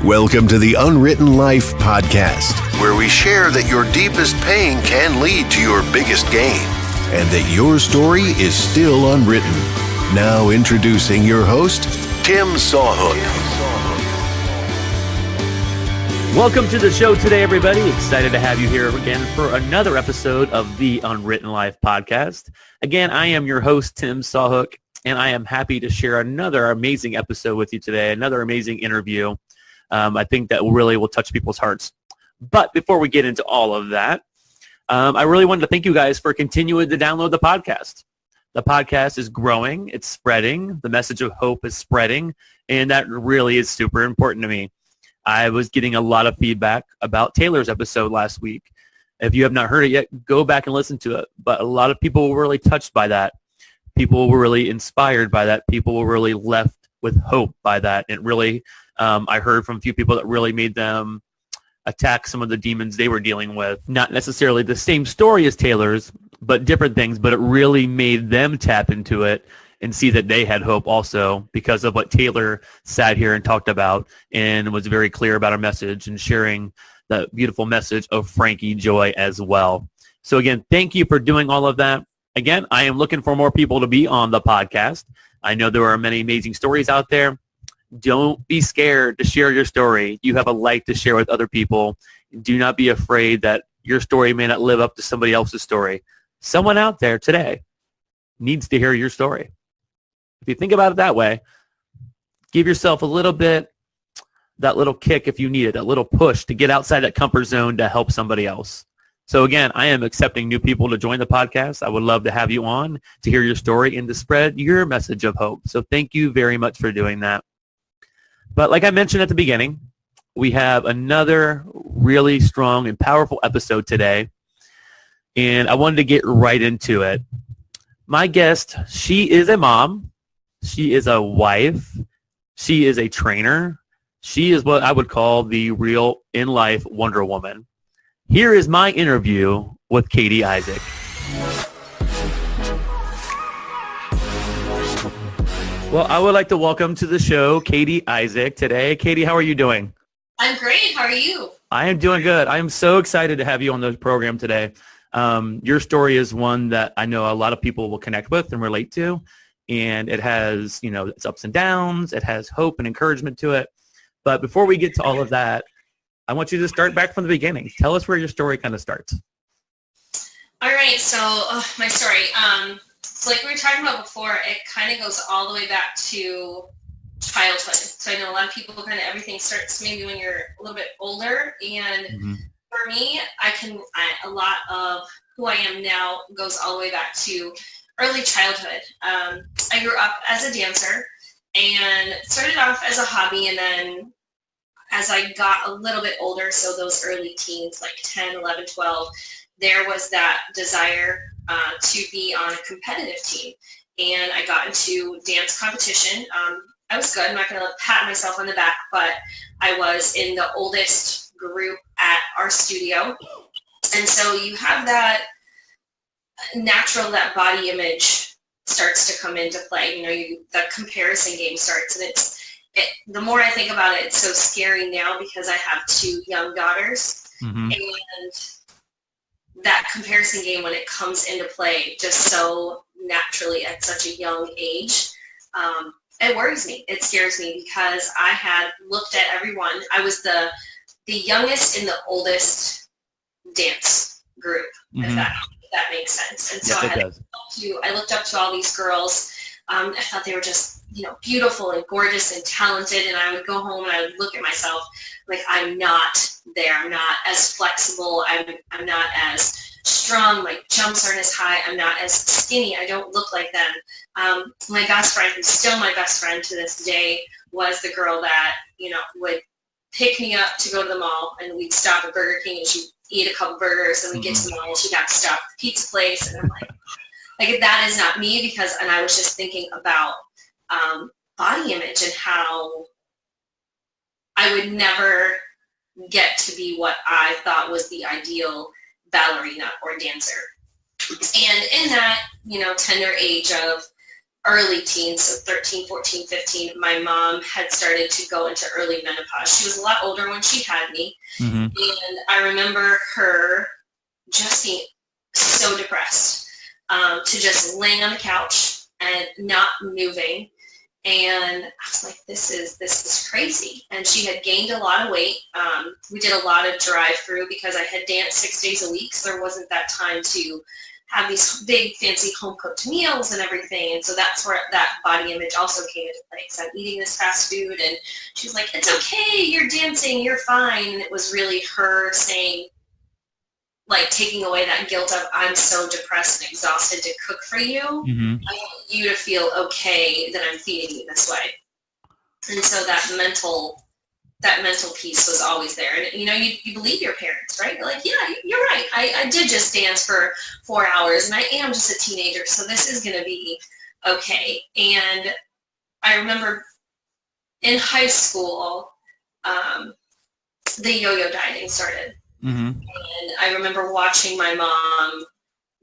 Welcome to the Unwritten Life Podcast, where we share that your deepest pain can lead to your biggest gain, and that your story is still unwritten. Now introducing your host, Tim Sawhook. Welcome to the show today, everybody. Excited to have you here again for another episode of the Unwritten Life Podcast. Again, I am your host, Tim Sawhook, and I am happy to share another amazing episode with you today, another amazing interview. I think that really will touch people's hearts. But before we get into all of that, I really wanted to thank you guys for continuing to download the podcast. The podcast is growing, it's spreading, the message of hope is spreading, and that really is super important to me. I was getting a lot of feedback about Taylor's episode last week. If you have not heard it yet, go back and listen to it. But a lot of people were really touched by that. People were really inspired by that. People were really left with hope by that. It really, I heard from a few people that really made them attack some of the demons they were dealing with. Not necessarily the same story as Taylor's, but different things. But it really made them tap into it and see that they had hope also because of what Taylor sat here and talked about and was very clear about our message and sharing the beautiful message of Frankie Joy as well. So again, thank you for doing all of that. Again, I am looking for more people to be on the podcast. I know there are many amazing stories out there. Don't be scared to share your story. You have a light to share with other people. Do not be afraid that your story may not live up to somebody else's story. Someone out there today needs to hear your story. If you think about it that way, give yourself a little bit, that little kick if you need it, that little push to get outside that comfort zone to help somebody else. So again, I am accepting new people to join the podcast. I would love to have you on to hear your story and to spread your message of hope. So thank you very much for doing that. But like I mentioned at the beginning, we have another really strong and powerful episode today. And I wanted to get right into it. My guest, she is a mom. She is a wife. She is a trainer. She is what I would call the real in-life Wonder Woman. Here is my interview with Katie Isaac. Well, I would like to welcome to the show Katie Isaac today. Katie, how are you doing? I'm great. How are you? I am doing good. I am so excited to have you on the program today. Your story is one that I know a lot of people will connect with and relate to. And it has, its ups and downs. It has hope and encouragement to it. But before we get to all of that, I want you to start back from the beginning. Tell us where your story kind of starts. All right. So my story. So like we were talking about before, it kind of goes all the way back to childhood. So I know a lot of people kind of everything starts maybe when you're a little bit older. And for me, a lot of who I am now goes all the way back to early childhood. I grew up as a dancer and started off as a hobby, and then as I got a little bit older, so those early teens, like 10, 11, 12, there was that desire to be on a competitive team. And I got into dance competition. I was good. I'm not going to pat myself on the back, but I was in the oldest group at our studio. And so you have that natural, that body image starts to come into play. The comparison game starts, and the more I think about it, it's so scary now because I have two young daughters, and that comparison game, when it comes into play just so naturally at such a young age, it worries me. It scares me because I had looked at everyone. I was the youngest in the oldest dance group, if that makes sense. And so I looked up to all these girls. I thought they were just, beautiful and gorgeous and talented. And I would go home and I would look at myself like, I'm not there. I'm not as flexible. I'm not as strong. My jumps aren't as high. I'm not as skinny. I don't look like them. My best friend, who's still my best friend to this day, was the girl that, would pick me up to go to the mall, and we'd stop at Burger King and she'd eat a couple burgers, and we'd get to the mall and she'd have to stop at the pizza place. And I'm like, that is not me, and I was just thinking about body image and how I would never get to be what I thought was the ideal ballerina or dancer. And in that, tender age of early teens, so 13, 14, 15, my mom had started to go into early menopause. She was a lot older when she had me. Mm-hmm. And I remember her just being so depressed, to just laying on the couch and not moving. And I was like, this is crazy. And she had gained a lot of weight. We did a lot of drive-through because I had danced 6 days a week, so there wasn't that time to have these big fancy home-cooked meals and everything. And so that's where that body image also came into play. So I'm eating this fast food, and she was like, it's okay, you're dancing, you're fine. And it was really her saying, like, taking away that guilt of, I'm so depressed and exhausted to cook for you. Mm-hmm. I want you to feel okay that I'm feeding you this way. And so that mental piece was always there. And, you know, you believe your parents, right? You're like, yeah, you're right. I did just dance for 4 hours, and I am just a teenager, so this is going to be okay. And I remember in high school, the yo-yo dieting started. Mm-hmm. And I remember watching my mom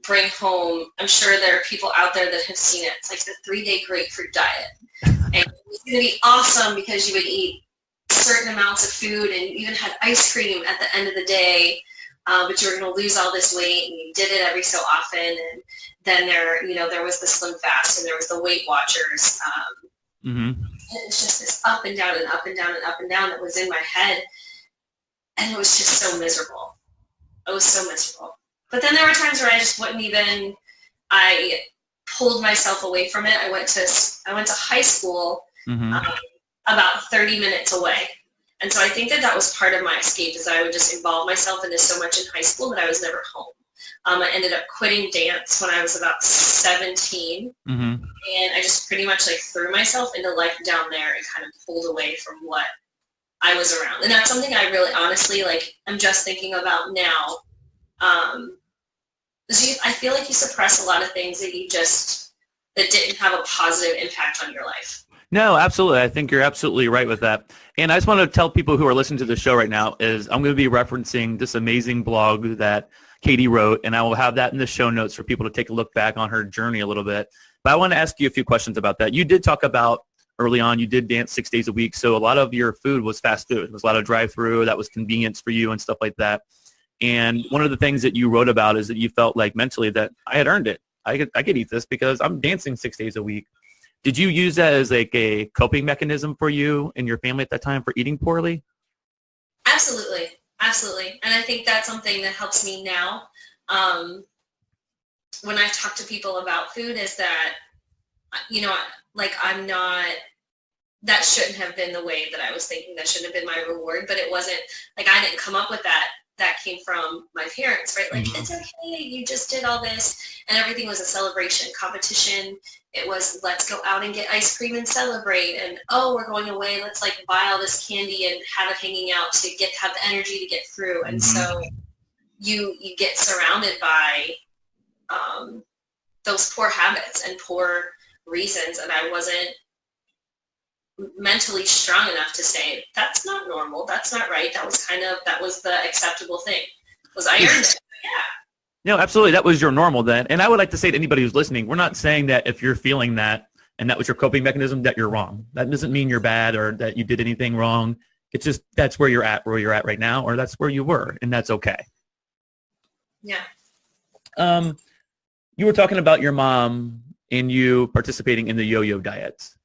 bring home, I'm sure there are people out there that have seen it. It's like the 3-day grapefruit diet. And it was going to be awesome because you would eat certain amounts of food, and you even had ice cream at the end of the day, but you were going to lose all this weight, and you did it every so often. And then there was the Slim Fast, and there was the Weight Watchers. Mm-hmm. It was just this up and down and up and down and up and down that was in my head. And it was just so miserable. It was so miserable. But then there were times where I just wouldn't even, I pulled myself away from it. I went to high school, Mm-hmm. About 30 minutes away. And so I think that was part of my escape, is I would just involve myself into so much in high school that I was never home. I ended up quitting dance when I was about 17. Mm-hmm. And I just pretty much like threw myself into life down there and kind of pulled away from what I was around. And that's something I really honestly, like, I'm just thinking about now. I feel like you suppress a lot of things that didn't have a positive impact on your life. No, absolutely. I think you're absolutely right with that. And I just want to tell people who are listening to the show right now is I'm going to be referencing this amazing blog that Katie wrote, and I will have that in the show notes for people to take a look back on her journey a little bit. But I want to ask you a few questions about that. You did talk about early on, you did dance 6 days a week, so a lot of your food was fast food. It was a lot of drive-through. That was convenience for you and stuff like that. And one of the things that you wrote about is that you felt like mentally that I had earned it. I could eat this because I'm dancing 6 days a week. Did you use that as like a coping mechanism for you and your family at that time for eating poorly? Absolutely. Absolutely. And I think that's something that helps me now. When I talk to people about food is that, you know, like that shouldn't have been the way that I was thinking. That shouldn't have been my reward, but it wasn't like I didn't come up with that. That came from my parents, right? Like, mm-hmm. It's okay, you just did all this, and everything was a celebration, competition. It was, let's go out and get ice cream and celebrate, and oh, we're going away, let's like buy all this candy and have it hanging out to have the energy to get through. And mm-hmm. So you get surrounded by those poor habits and poor reasons, and I wasn't mentally strong enough to say that's not normal, that's not right. That was the acceptable thing. Was I earned it? Yeah. No, absolutely. That was your normal then. And I would like to say to anybody who's listening, we're not saying that if you're feeling that and that was your coping mechanism that you're wrong. That doesn't mean you're bad or that you did anything wrong. It's just that's where you're at right now, or that's where you were, and that's okay. Yeah. You were talking about your mom and you participating in the yo-yo diets.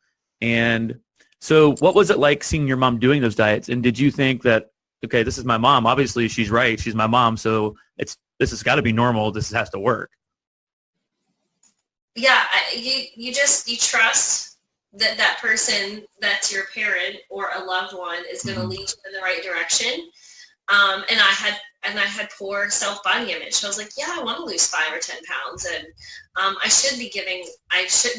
And so what was it like seeing your mom doing those diets? And did you think that, okay, this is my mom. Obviously, she's right. She's my mom. So this has got to be normal. This has to work. Yeah, you trust that person that's your parent or a loved one is going to lead you in the right direction. And I had poor self-body image. So I was like, yeah, I want to lose 5 or 10 pounds. And I shouldn't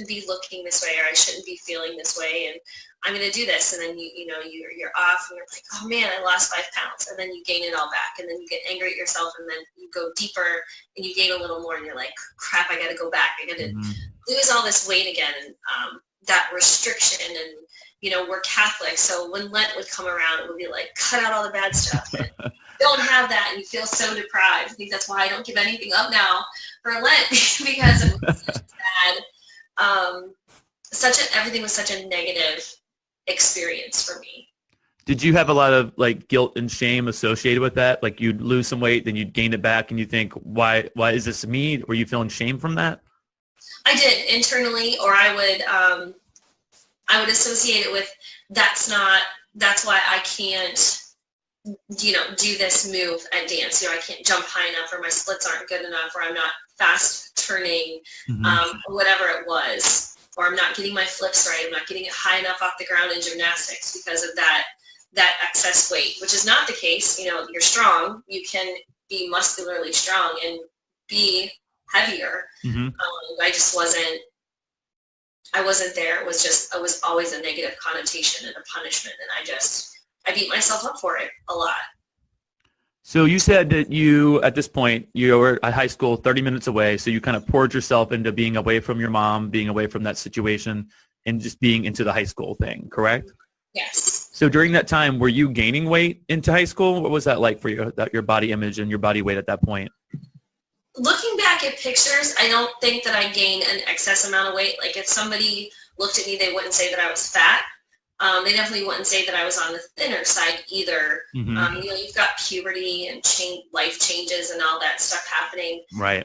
be looking this way, or I shouldn't be feeling this way. And I'm going to do this. And then you're off and you're like, oh man, I lost 5 pounds. And then you gain it all back. And then you get angry at yourself. And then you go deeper and you gain a little more. And you're like, crap, I got to go back. I got to lose all this weight again. And that restriction, and we're Catholic. So when Lent would come around, it would be like, cut out all the bad stuff. Don't have that, and you feel so deprived. I think that's why I don't give anything up now for Lent because it was such bad. everything was such a negative experience for me. Did you have a lot of like guilt and shame associated with that? Like you'd lose some weight, then you'd gain it back, and you think, why is this me? Were you feeling shame from that? I did internally, or I would associate it with that's why I can't, do this move at dance. I can't jump high enough, or my splits aren't good enough, or I'm not fast turning, or whatever it was, or I'm not getting my flips right. I'm not getting it high enough off the ground in gymnastics because of that excess weight, which is not the case. You're strong. You can be muscularly strong and be heavier. I wasn't there. It was always a negative connotation and a punishment. And I beat myself up for it a lot. So you said that you, at this point, you were at high school 30 minutes away. So you kind of poured yourself into being away from your mom, being away from that situation, and just being into the high school thing, correct? Yes. So during that time, were you gaining weight into high school? What was that like for you, your body image and your body weight at that point? Looking back at pictures, I don't think that I gained an excess amount of weight. Like if somebody looked at me, they wouldn't say that I was fat. They definitely wouldn't say that I was on the thinner side either. You've got puberty and life changes and all that stuff happening. Right.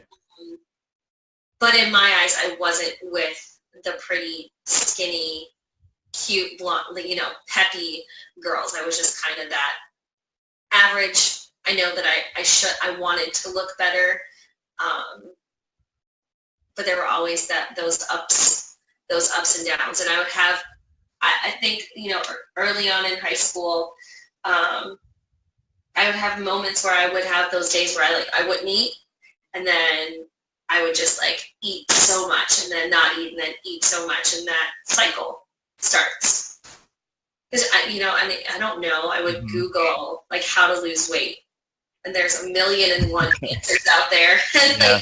But in my eyes, I wasn't with the pretty, skinny, cute, blonde, peppy girls. I was just kind of that average. I know that I wanted to look better. But there were always those ups and downs. And I would have, I think, early on in high school, I would have moments where I would have those days where I wouldn't eat, and then I would just eat so much and then not eat and then eat so much, and that cycle starts. Because I don't know, I would Google how to lose weight, and there's 1,000,001 answers out there. Yeah.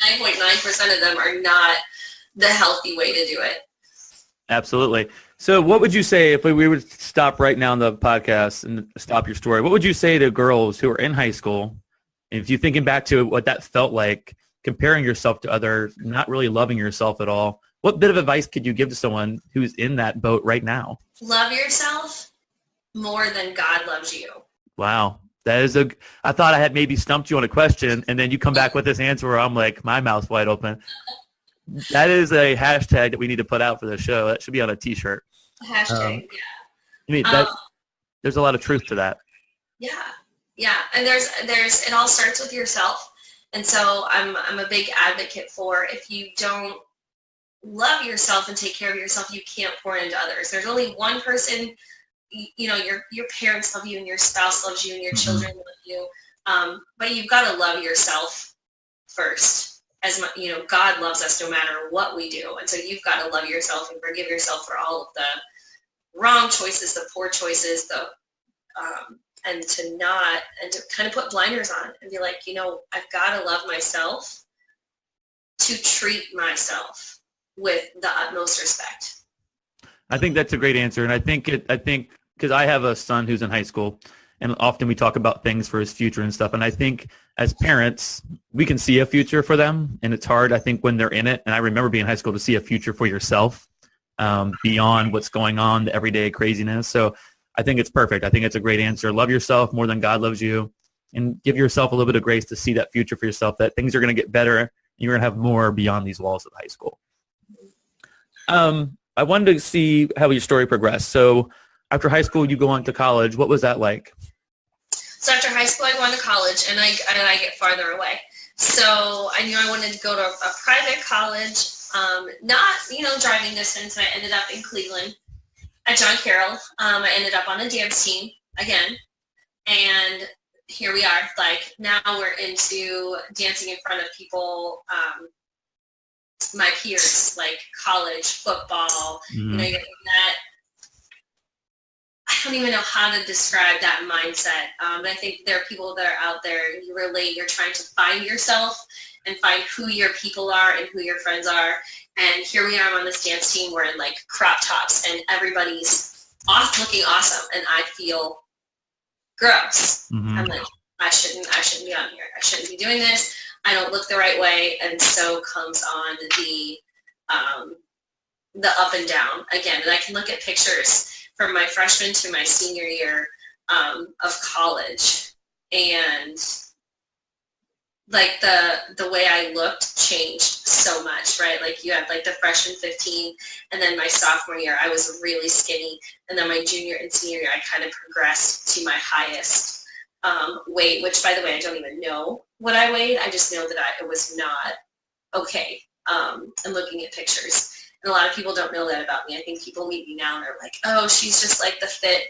9.9% of them are not the healthy way to do it. Absolutely. So what would you say if we would stop right now on the podcast and stop your story? What would you say to girls who are in high school? And if you're thinking back to what that felt like, comparing yourself to others, not really loving yourself at all, what bit of advice could you give to someone who's in that boat right now? Love yourself more than God loves you. Wow. I thought I had maybe stumped you on a question, and then you come back with this answer where I'm like, my mouth's wide open. That is a hashtag that we need to put out for the show. That should be on a T-shirt. Hashtag, yeah. I mean, there's a lot of truth to that. Yeah. And there's it all starts with yourself. And so I'm a big advocate for, if you don't love yourself and take care of yourself, you can't pour into others. There's only one person. Your parents love you, and your spouse loves you, and your children love you. But you've got to love yourself first. God loves us no matter what we do. And so you've got to love yourself and forgive yourself for all of the wrong choices, the poor choices, and to kind of put blinders on and be like, I've got to love myself to treat myself with the utmost respect. I think that's a great answer. And I think because I have a son who's in high school, and often we talk about things for his future and stuff. And I think as parents, we can see a future for them, and it's hard, I think, when they're in it. And I remember being in high school to see a future for yourself beyond what's going on, the everyday craziness. So I think it's perfect. I think it's a great answer. Love yourself more than God loves you, and give yourself a little bit of grace to see that future for yourself, that things are going to get better, and you're going to have more beyond these walls of high school. I wanted to see how your story progressed. So after high school, you go on to college. What was that like? So after high school, I go on to college, and I get farther away. So I knew I wanted to go to a private college, not, driving distance. I ended up in Cleveland at John Carroll. I ended up on a dance team again. And here we are, now we're into dancing in front of people, my peers, college, football, you're in that. I don't even know how to describe that mindset. I think there are people that are out there, you relate, you're trying to find yourself and find who your people are and who your friends are. And here we are on this dance team, we're in crop tops, and everybody's looking awesome, and I feel gross. I'm like, I shouldn't be on here. I shouldn't be doing this. I don't look the right way. And so comes on the up and down again. And I can look at pictures from my freshman to my senior year of college, and like the way I looked changed so much, right? Like you had like the freshman 15, and then my sophomore year I was really skinny, and then my junior and senior year I kind of progressed to my highest weight, which by the way I don't even know what I weighed. I just know that it was not okay. And looking at pictures, and a lot of people don't know that about me. I think people meet me now and are like, oh, she's just like the fit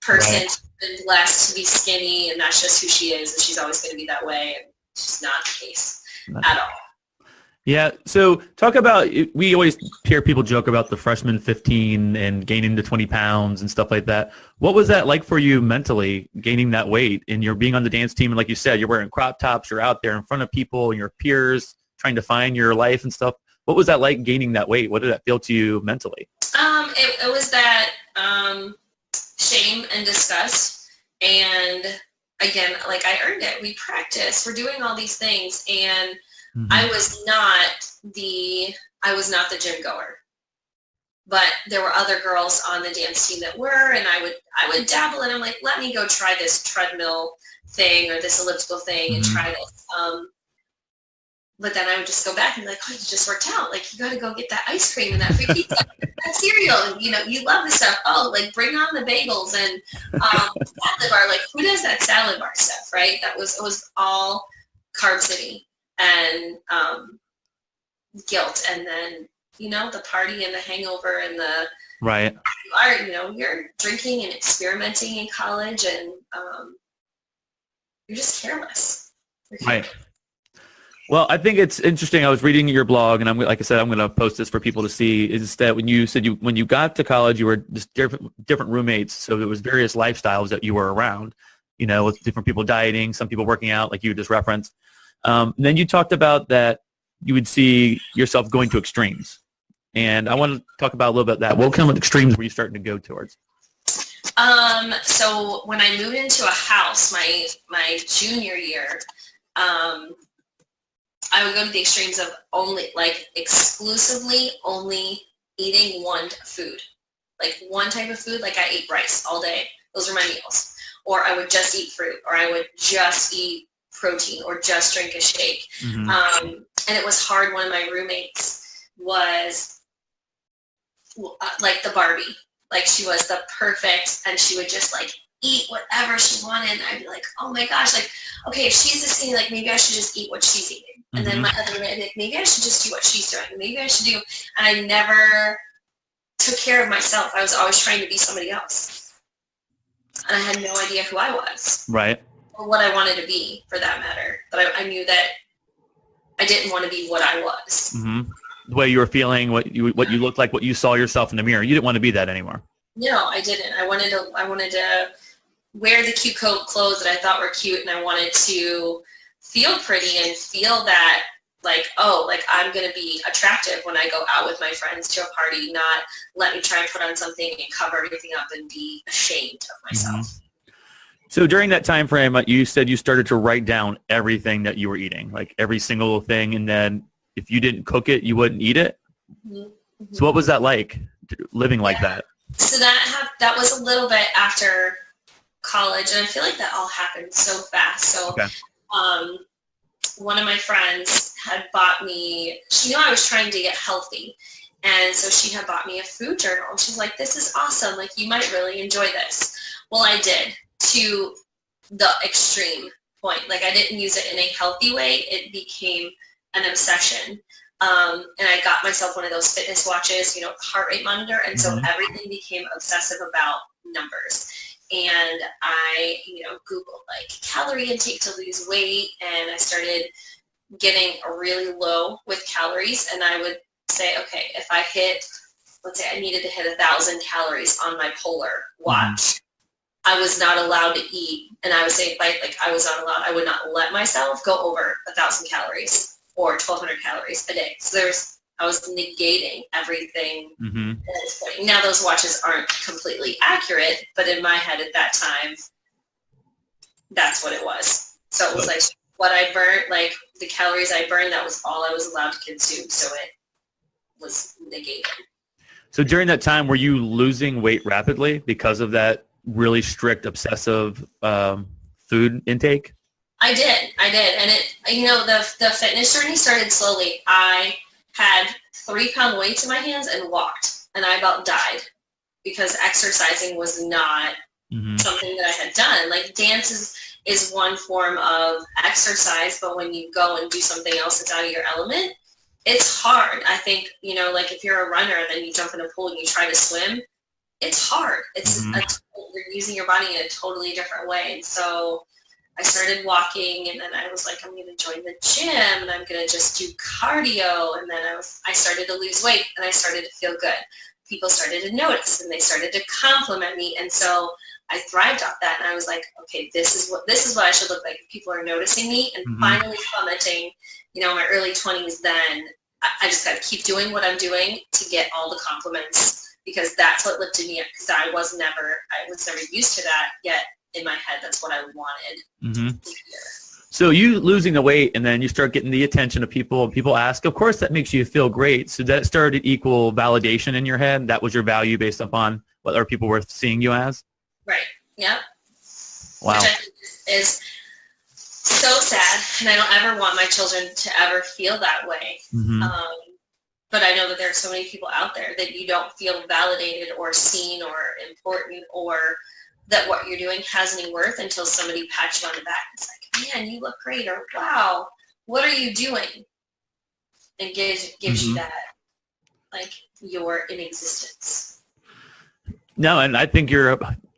person. Right. She's been blessed to be skinny, and that's just who she is, and she's always going to be that way. And it's just not the case at all. Yeah. So talk about, we always hear people joke about the freshman 15 and gaining the 20 pounds and stuff like that. What was that like for you mentally, gaining that weight, and you're being on the dance team? And like you said, you're wearing crop tops, you're out there in front of people and your peers trying to find your life and stuff. What was that like, gaining that weight? What did that feel to you mentally? It was that shame and disgust. And again, like I earned it. We practiced. We're doing all these things. And I was not the gym goer. But there were other girls on the dance team that were, and I would dabble, and I'm like, let me go try this treadmill thing or this elliptical thing and try this. But then I would just go back and be like, oh, you just worked out. Like, you got to go get that ice cream and that free pizza, that cereal. And, you know, you love this stuff. Oh, like, bring on the bagels and salad bar. Like, who does that salad bar stuff, right? It was all Carb City and guilt. And then, you know, the party and the hangover and the Right. You're drinking and experimenting in college, and you're just careless. Right. Well, I think it's interesting. I was reading your blog, and like I said, I'm going to post this for people to see. Is that when you said when you got to college, you were just different roommates, so there was various lifestyles that you were around. You know, with different people dieting, some people working out, like you just referenced. And then you talked about that you would see yourself going to extremes, and I want to talk about a little bit of that. What kind of extremes were you starting to go towards? So when I moved into a house, my junior year, I would go to the extremes of exclusively only eating one food, like one type of food. Like I ate rice all day. Those were my meals. Or I would just eat fruit, or I would just eat protein, or just drink a shake. And it was hard. One of my roommates was like the Barbie. Like she was the perfect, and she would just like eat whatever she wanted. And I'd be like, oh my gosh, like, okay, if she's this thing, like maybe I should just eat what she's eating. And then my other roommate, like, maybe I should just do what she's doing. Maybe I should do, and I never took care of myself. I was always trying to be somebody else. And I had no idea who I was. Right. Or what I wanted to be, for that matter. But I knew that I didn't want to be what I was. The way you were feeling, what you looked like, what you saw yourself in the mirror. You didn't want to be that anymore. No, I didn't. I wanted to wear the cute clothes that I thought were cute, and I wanted to feel pretty and feel that, like, oh, like I'm going to be attractive when I go out with my friends to a party, not let me try and put on something and cover everything up and be ashamed of myself. So during that time frame, you said you started to write down everything that you were eating, like every single thing, and then if you didn't cook it, you wouldn't eat it? So what was that like, living like that? So that was a little bit after college, and I feel like that all happened so fast. So one of my friends had bought me, she knew I was trying to get healthy, and so she had bought me a food journal, and she's like, this is awesome, like you might really enjoy this. Well, I did, to the extreme point. Like I didn't use it in a healthy way. It became an obsession. And I got myself one of those fitness watches, heart rate monitor, and so everything became obsessive about numbers. And I, Googled like calorie intake to lose weight, and I started getting really low with calories. And I would say, okay, if I let's say I needed to hit 1,000 calories on my Polar watch, I was not allowed to eat. And I would say, I was not allowed, I would not let myself go over 1,000 calories or 1,200 calories a day. So I was negating everything at this point. Now those watches aren't completely accurate, but in my head at that time, that's what it was. So it was like what I burnt, like the calories I burned, that was all I was allowed to consume. So it was negated. So during that time, were you losing weight rapidly because of that really strict, obsessive food intake? I did. And the fitness journey started slowly. I had 3-pound weights in my hands and walked, and I about died because exercising was not something that I had done. Like dance is one form of exercise, but when you go and do something else that's out of your element, it's hard. I think, like if you're a runner, then you jump in a pool and you try to swim, it's hard. It's you're using your body in a totally different way. And so I started walking, and then I was like, I'm going to join the gym, and I'm going to just do cardio. And then I started to lose weight, and I started to feel good. People started to notice, and they started to compliment me. And so I thrived off that, and I was like, okay, this is what I should look like. People are noticing me and finally commenting. In my early 20s, then I just got to keep doing what I'm doing to get all the compliments, because that's what lifted me up, because I was never used to that, yet in my head that's what I wanted to hear. So you losing the weight, and then you start getting the attention of people, and people ask, of course that makes you feel great. So that started equal validation in your head. That was your value based upon what other people were seeing you as? Right. Yep. Wow. Which I think is so sad, and I don't ever want my children to ever feel that way. But I know that there are so many people out there that you don't feel validated or seen or important, or that what you're doing has any worth until somebody pats you on the back. It's like, man, you look great, or wow, what are you doing? And gives you that, like, you're in existence. No, and I think you're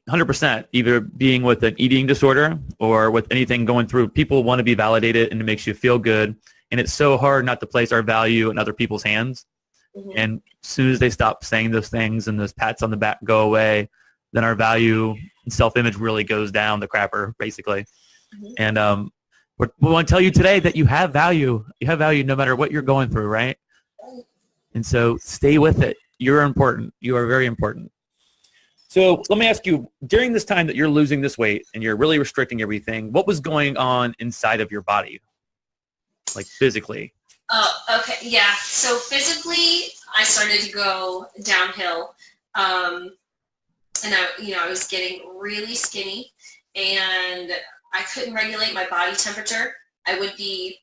100%, either being with an eating disorder or with anything going through, people want to be validated, and it makes you feel good. And it's so hard not to place our value in other people's hands. And as soon as they stop saying those things and those pats on the back go away, then our value and self-image really goes down the crapper, basically. And we want to tell you today that you have value. You have value no matter what you're going through, right? And so stay with it. You're important. You are very important. So let me ask you, during this time that you're losing this weight and you're really restricting everything, what was going on inside of your body, like physically? Oh, okay. Yeah. So physically, I started to go downhill. And I was getting really skinny, and I couldn't regulate my body temperature. I would be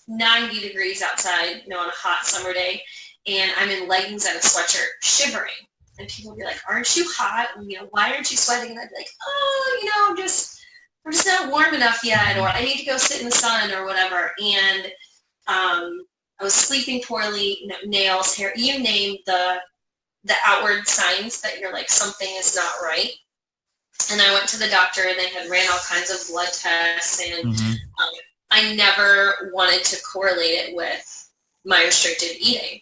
90 degrees outside, on a hot summer day, and I'm in leggings and a sweatshirt, shivering. And people would be like, aren't you hot? And, why aren't you sweating? And I'd be like, we're just not warm enough yet, or I need to go sit in the sun or whatever. And I was sleeping poorly, nails, hair, you name the outward signs that you're like, something is not right. And I went to the doctor, and they had ran all kinds of blood tests, and I never wanted to correlate it with my restricted eating,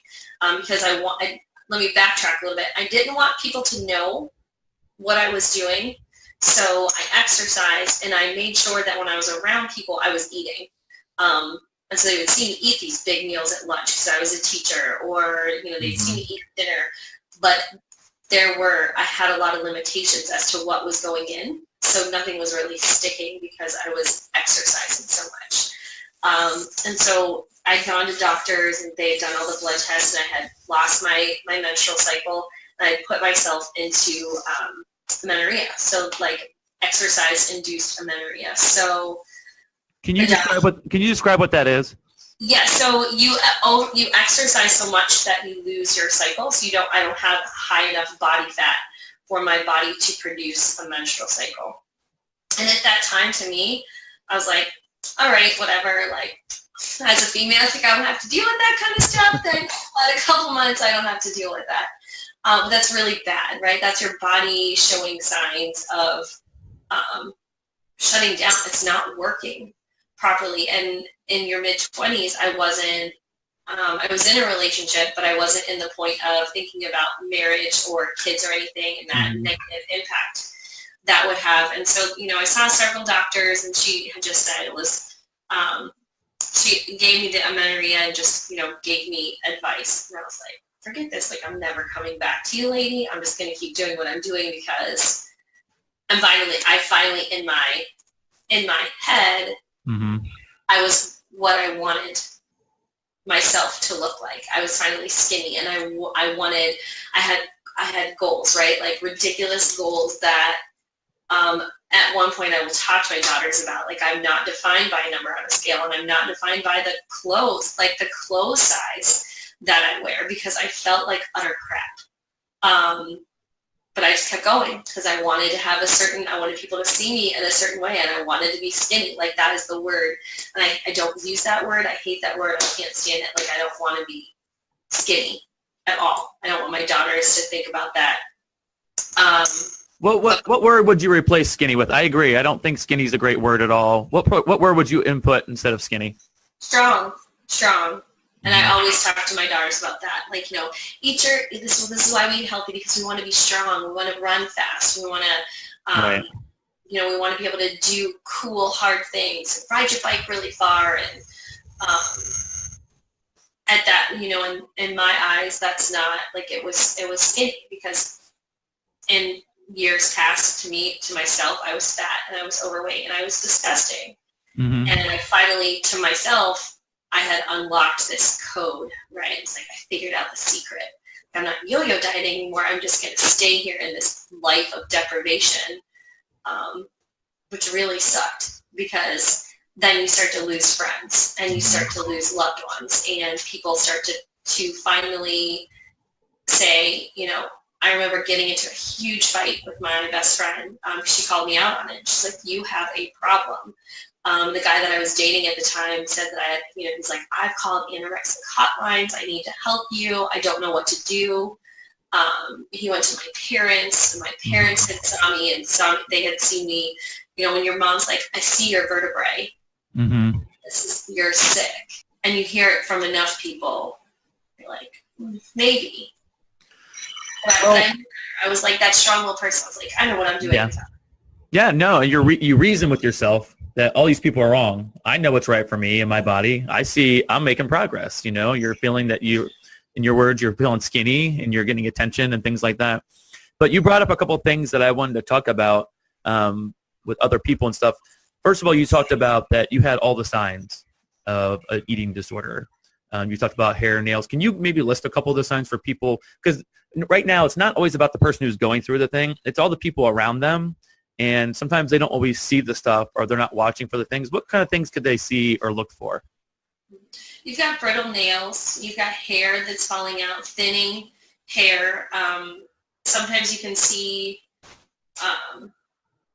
because let me backtrack a little bit. I didn't want people to know what I was doing, so I exercised, and I made sure that when I was around people, I was eating. And so they would see me eat these big meals at lunch because I was a teacher, or they'd see me eat dinner. But I had a lot of limitations as to what was going in, so nothing was really sticking because I was exercising so much. And so I'd gone to doctors, and they had done all the blood tests, and I had lost my menstrual cycle, and I put myself into amenorrhea, so like exercise-induced amenorrhea. So can you describe what that is? Yeah, so you exercise so much that you lose your cycle. So I don't have high enough body fat for my body to produce a menstrual cycle. And at that time, to me, I was like, all right, whatever. Like, as a female, I think I don't have to deal with that kind of stuff. Then in a couple months, I don't have to deal with that. That's really bad, right? That's your body showing signs of shutting down. It's not working properly. And in your mid-20s, I was in a relationship, but I wasn't in the point of thinking about marriage or kids or anything, and that negative impact that would have. And so, I saw several doctors, and she had just said it was, she gave me the amenorrhea and just, gave me advice. And I was like, forget this. Like, I'm never coming back to you, lady. I'm just going to keep doing what I'm doing, because I finally in my head, I was what I wanted myself to look like. I was finally skinny, and I had goals, right? Like ridiculous goals that at one point I will talk to my daughters about. Like, I'm not defined by a number on a scale, and I'm not defined by the clothes, like the clothes size that I wear, because I felt like utter crap. But I just kept going because I wanted people to see me in a certain way, and I wanted to be skinny. Like, that is the word. And I don't use that word. I hate that word. I can't stand it. Like, I don't want to be skinny at all. I don't want my daughters to think about that. What word would you replace skinny with? I agree. I don't think skinny is a great word at all. What word would you input instead of skinny? Strong. And I always talk to my daughters about that. Like, this is why we eat healthy, because we want to be strong. We want to run fast. We want to, right. We want to be able to do cool, hard things, ride your bike really far. And at that, in my eyes, that's not, like, it was skinny, because in years past to myself, I was fat and I was overweight and I was disgusting. Mm-hmm. And I finally, to myself, I had unlocked this code, right? It's like I figured out the secret. I'm not yo-yo dieting anymore. I'm just going to stay here in this life of deprivation, which really sucked, because then you start to lose friends and you start to lose loved ones, and people start to finally say, I remember getting into a huge fight with my best friend. She called me out on it. She's like, you have a problem. The guy that I was dating at the time said that he's like, I've called anorexic hotlines. I need to help you. I don't know what to do. He went to my parents, and my parents had saw me, and they had seen me, when your mom's like, I see your vertebrae. Mm-hmm. You're sick. And you hear it from enough people. You're like, maybe. But I was like that strong-willed person. I was like, I know what I'm doing. Yeah, no, you reason with yourself that all these people are wrong. I know what's right for me and my body. I see I'm making progress. You're feeling that in your words, you're feeling skinny and you're getting attention and things like that. But you brought up a couple of things that I wanted to talk about with other people and stuff. First of all, you talked about that you had all the signs of an eating disorder. You talked about hair, nails. Can you maybe list a couple of the signs for people? Because right now, it's not always about the person who's going through the thing. It's all the people around them. And sometimes they don't always see the stuff, or they're not watching for the things. What kind of things could they see or look for? You've got brittle nails. You've got hair that's falling out, thinning hair. Sometimes you can see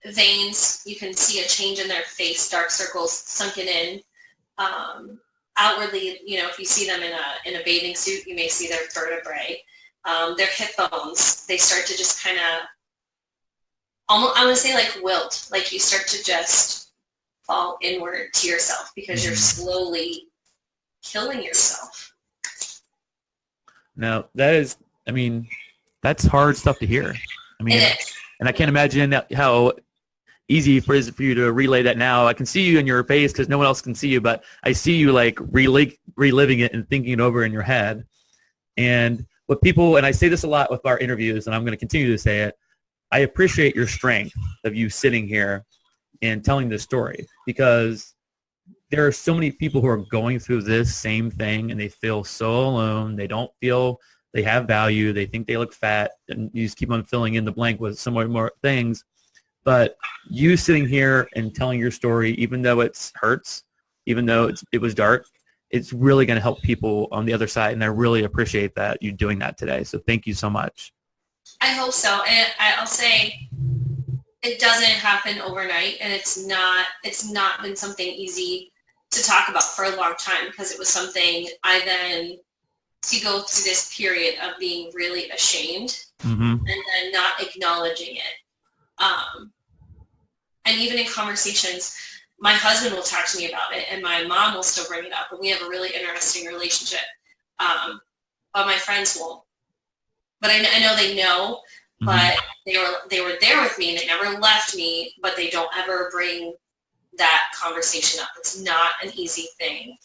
veins. You can see a change in their face, dark circles sunken in. Outwardly, if you see them in a bathing suit, you may see their vertebrae. Their hip bones, they start to just kind of, almost, I would say, like wilt. Like, you start to just fall inward to yourself because you're slowly killing yourself. Now, that's hard stuff to hear. And I can't imagine how easy it is for you to relay that now. I can see you in your face because no one else can see you, but I see you like reliving it and thinking it over in your head. And what people, and I say this a lot with our interviews, and I'm going to continue to say it, I appreciate your strength of you sitting here and telling this story, because there are so many people who are going through this same thing and they feel so alone. They don't feel they have value. They think they look fat, and you just keep on filling in the blank with some more things. But you sitting here and telling your story, even though it hurts, even though it was dark, it's really going to help people on the other side. And I really appreciate that you doing that today. So thank you so much. I hope so. And I'll say it doesn't happen overnight, and it's not been something easy to talk about for a long time, because it was something I then to go through this period of being really ashamed and then not acknowledging it. And even in conversations, my husband will talk to me about it, and my mom will still bring it up, and we have a really interesting relationship. But my friends won't. But I know they know, but they were there with me, and they never left me, but they don't ever bring that conversation up. It's not an easy thing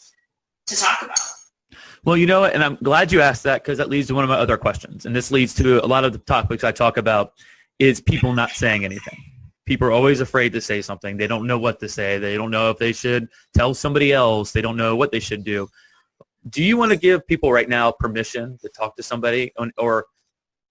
to talk about. Well, you know what, and I'm glad you asked that, because that leads to one of my other questions. And this leads to a lot of the topics I talk about is people not saying anything. People are always afraid to say something. They don't know what to say. They don't know if they should tell somebody else. They don't know what they should do. Do you want to give people right now permission to talk to somebody, or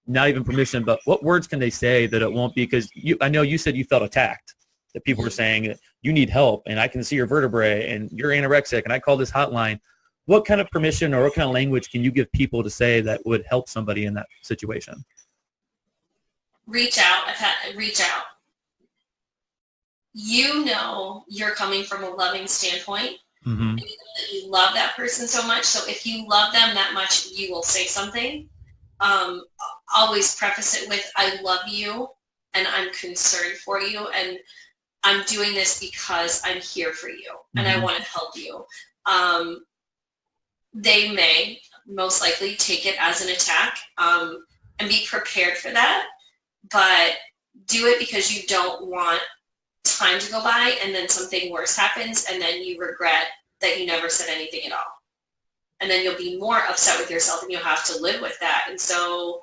not even permission, but what words can they say that it won't be? Because I know you said you felt attacked, that people were saying that you need help and I can see your vertebrae and you're anorexic and I call this hotline. What kind of permission or what kind of language can you give people to say that would help somebody in that situation? Reach out. Reach out. You know you're coming from a loving standpoint. Mm-hmm. And you know that you love that person so much. So if you love them that much, you will say something. Always preface it with, I love you and I'm concerned for you and I'm doing this because I'm here for you and I want to help you. They may most likely take it as an attack and be prepared for that, but do it because you don't want time to go by and then something worse happens and then you regret that you never said anything at all. And then you'll be more upset with yourself and you'll have to live with that. And so,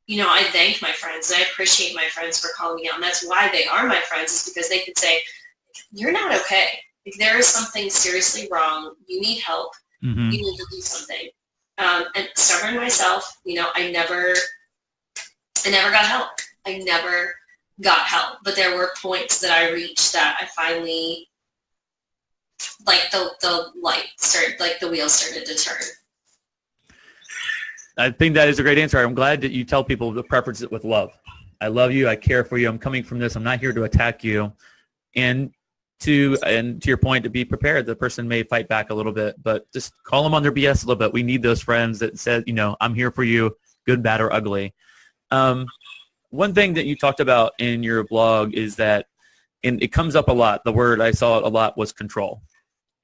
you know, I thank my friends and I appreciate my friends for calling me out. And that's why they are my friends, is because they could say, you're not okay. Like, there is something seriously wrong. You need help. You need to do something. And stubborn myself, you know, I never got help. I never got help. But there were points that I reached that I finally, like the light started, like the wheels started to turn. I think that is a great answer. I'm glad that you tell people to preference it with love. I love you. I care for you. I'm coming from this. I'm not here to attack you. And to your point, to be prepared. The person may fight back a little bit, but just call them on their BS a little bit. We need those friends that said, you know, I'm here for you, good, bad, or ugly. One thing that you talked about in your blog is that, and it comes up a lot, the word I saw a lot was control.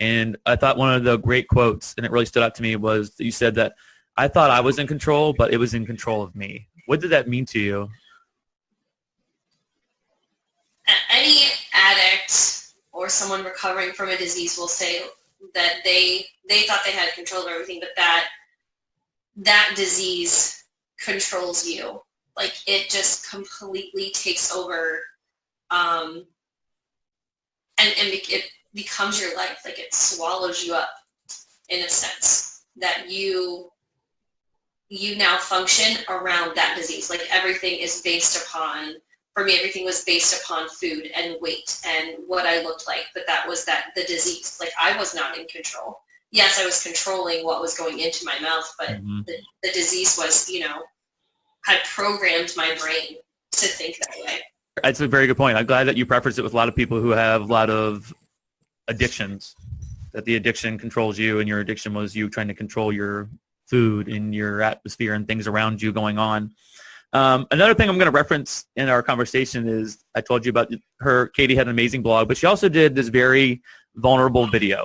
And I thought one of the great quotes, and it really stood out to me, was that you said that I thought I was in control, but it was in control of me. What did that mean to you? Any addict or someone recovering from a disease will say that they thought they had control of everything, but that disease controls you. Like, it just completely takes over, and it becomes your life. Like, it swallows you up in a sense that you now function around that disease. Like, everything is based upon, for me, everything was based upon food and weight and what I looked like, but that was the disease. Like, I was not in control. Yes, I was controlling what was going into my mouth, but the disease was, you know, had programmed my brain to think that way. That's a very good point. I'm glad that you preface it with a lot of people who have a lot of addictions, that the addiction controls you and your addiction was you trying to control your food and your atmosphere and things around you going on. Another thing I'm going to reference in our conversation is I told you about her. Katie had an amazing blog, but she also did this very vulnerable video.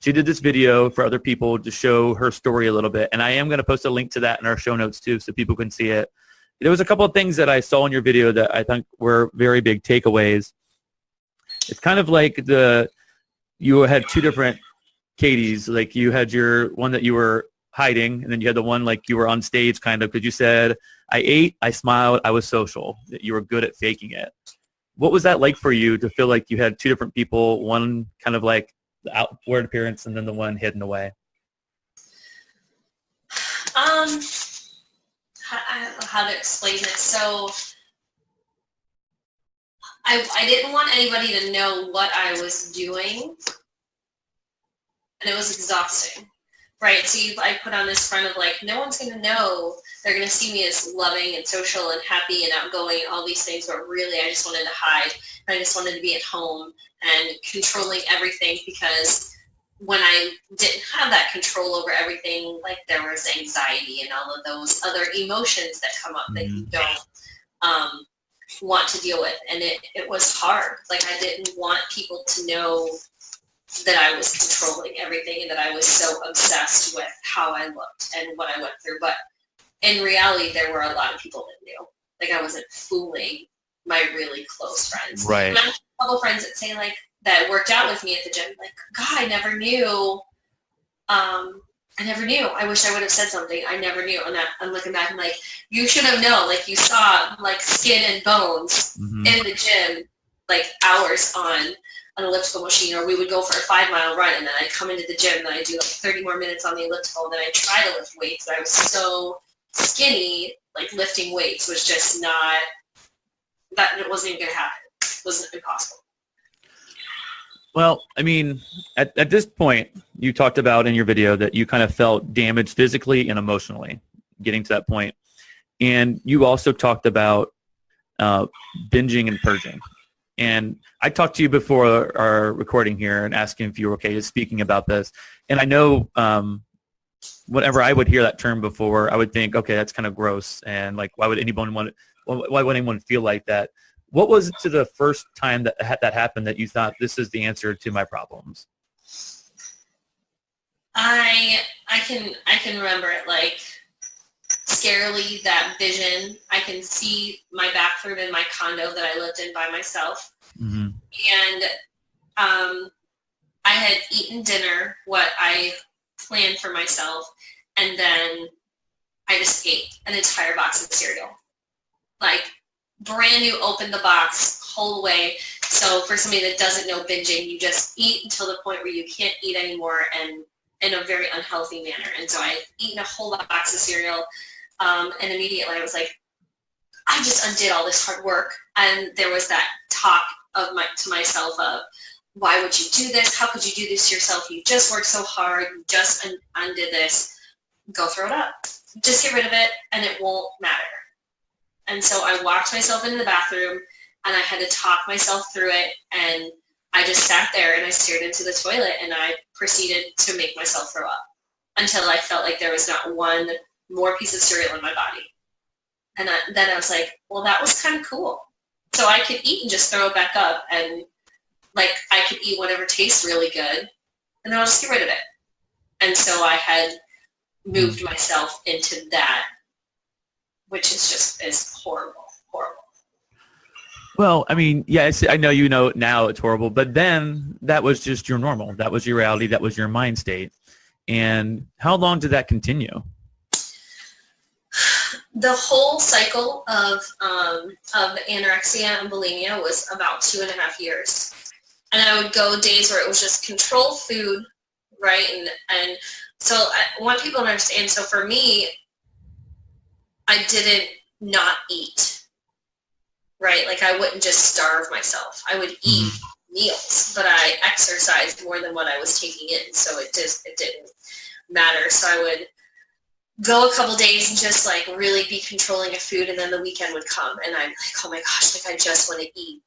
She did this video for other people to show her story a little bit, and I am going to post a link to that in our show notes too so people can see it. There was a couple of things that I saw in your video that I think were very big takeaways. It's kind of like you had two different Katies. Like, you had your one that you were hiding, and then you had the one like you were on stage kind of, because you said, I ate, I smiled, I was social, that you were good at faking it. What was that like for you to feel like you had two different people, one kind of like the outward appearance and then the one hidden away? I don't know how to explain this. So I didn't want anybody to know what I was doing, and it was exhausting. Right, so I put on this front of like, no one's going to know. They're going to see me as loving and social and happy and outgoing and all these things, but really I just wanted to hide. I just wanted to be at home and controlling everything, because when I didn't have that control over everything, like, there was anxiety and all of those other emotions that come up that you don't want to deal with. And it was hard. Like, I didn't want people to know that I was controlling everything and that I was so obsessed with how I looked and what I went through. But in reality, there were a lot of people that knew. Like, I wasn't fooling my really close friends. Right. And I have a couple friends that say, like, that worked out with me at the gym, like, God, I never knew. I never knew. I wish I would have said something. I never knew. And I'm looking back and like, you should have known. Like, you saw like skin and bones in the gym, like hours on. an elliptical machine, or we would go for a 5-mile run, and then I'd come into the gym, and then I'd do like 30 more minutes on the elliptical, and then I'd try to lift weights, but I was so skinny, like lifting weights was just not, that it wasn't even going to happen. It was impossible. Well, I mean, at this point, you talked about in your video that you kind of felt damaged physically and emotionally getting to that point. And you also talked about binging and purging. And I talked to you before our recording here and asking if you were okay speaking about this. And I know whenever I would hear that term before, I would think, okay, that's kind of gross. And like, why would anyone feel like that? What was it to the first time that happened that you thought this is the answer to my problems? I can remember it like scarily, that vision. I can see my bathroom in my condo that I lived in by myself. Mm-hmm. And I had eaten dinner, what I planned for myself, and then I just ate an entire box of cereal. Like, brand new, open the box, whole way. So for somebody that doesn't know binging, you just eat until the point where you can't eat anymore, and in a very unhealthy manner. And so I had eaten a whole box of cereal, and immediately I was like, I just undid all this hard work. And there was that talk to myself of, why would you do this? How could you do this to yourself? You just worked so hard. You just undid this. Go throw it up. Just get rid of it, and it won't matter. And so I walked myself into the bathroom, and I had to talk myself through it, and I just sat there and I stared into the toilet, and I proceeded to make myself throw up until I felt like there was not one more piece of cereal in my body. And then I was like, well, that was kind of cool. So I could eat and just throw it back up, and like I could eat whatever tastes really good, and then I'll just get rid of it. And so I had moved myself into that, which is horrible. Well, I mean, yes, I know you know now it's horrible, but then that was just your normal. That was your reality. That was your mind state. And how long did that continue? The whole cycle of anorexia and bulimia was about 2.5 years. And I would go days where it was just controlled food, right? And so I want people to understand, so for me, I didn't not eat, right? Like I wouldn't just starve myself. I would eat meals, but I exercised more than what I was taking in, so it didn't matter. So I would go a couple days and just like really be controlling of food, and then the weekend would come and I'm like, oh my gosh, like I just want to eat,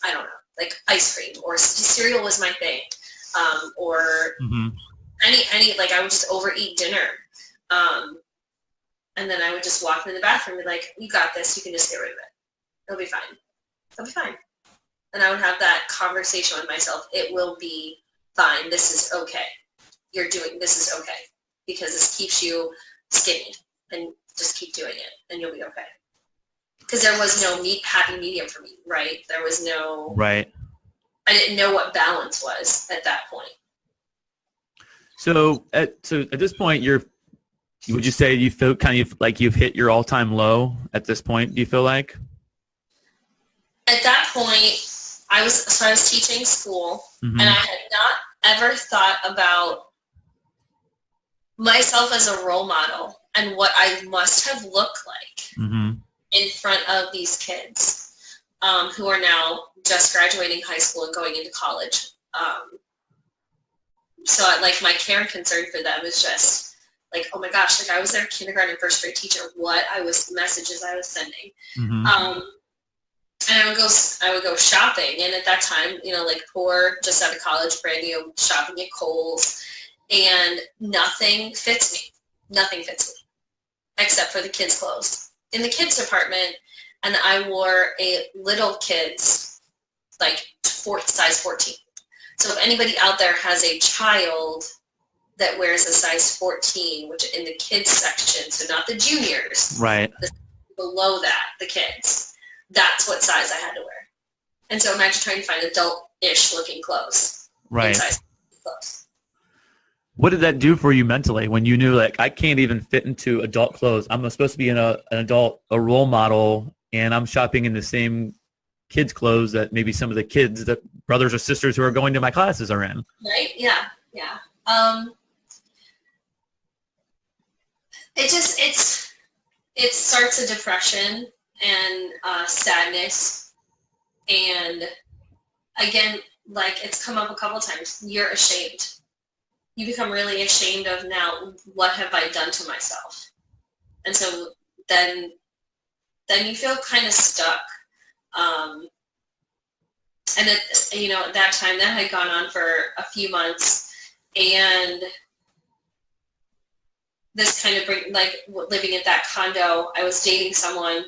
I don't know, like ice cream, or cereal was my thing, or any like I would just overeat dinner. And then I would just walk into the bathroom and be like, you got this, you can just get rid of it. It'll be fine. It'll be fine. And I would have that conversation with myself. It will be fine. This is okay. This is okay. Because this keeps you skinny, and just keep doing it and you'll be okay. Because there was no happy medium for me, right? There was no, right. I didn't know what balance was at that point. So at this point, would you say you feel kind of like you've hit your all-time low at this point? Do you feel like? At that point, I was teaching school, and I had not ever thought about myself as a role model and what I must have looked like in front of these kids who are now just graduating high school and going into college. So like my care and concern for them is just like, oh my gosh, like I was their kindergarten, first grade teacher, messages I was sending. And I would go shopping, and at that time, like poor, just out of college, brand new, shopping at Kohl's, and nothing fits me, except for the kids' clothes. In the kids' department, and I wore a little kids, like size 14. So if anybody out there has a child that wears a size 14, which in the kids section, so not the juniors, right? Below that, the kids, that's what size I had to wear. And so imagine trying to find adult-ish looking clothes, right? Size clothes. What did that do for you mentally when you knew, like, I can't even fit into adult clothes? I'm supposed to be an adult, a role model, and I'm shopping in the same kids' clothes that maybe some of the kids, that brothers or sisters who are going to my classes are in. Right? Yeah. Yeah. It starts a depression and sadness, and again, like it's come up a couple times. You're ashamed. You become really ashamed of, now what have I done to myself? And so then you feel kind of stuck. And at that time, that had gone on for a few months, and this kind of living at that condo, I was dating someone.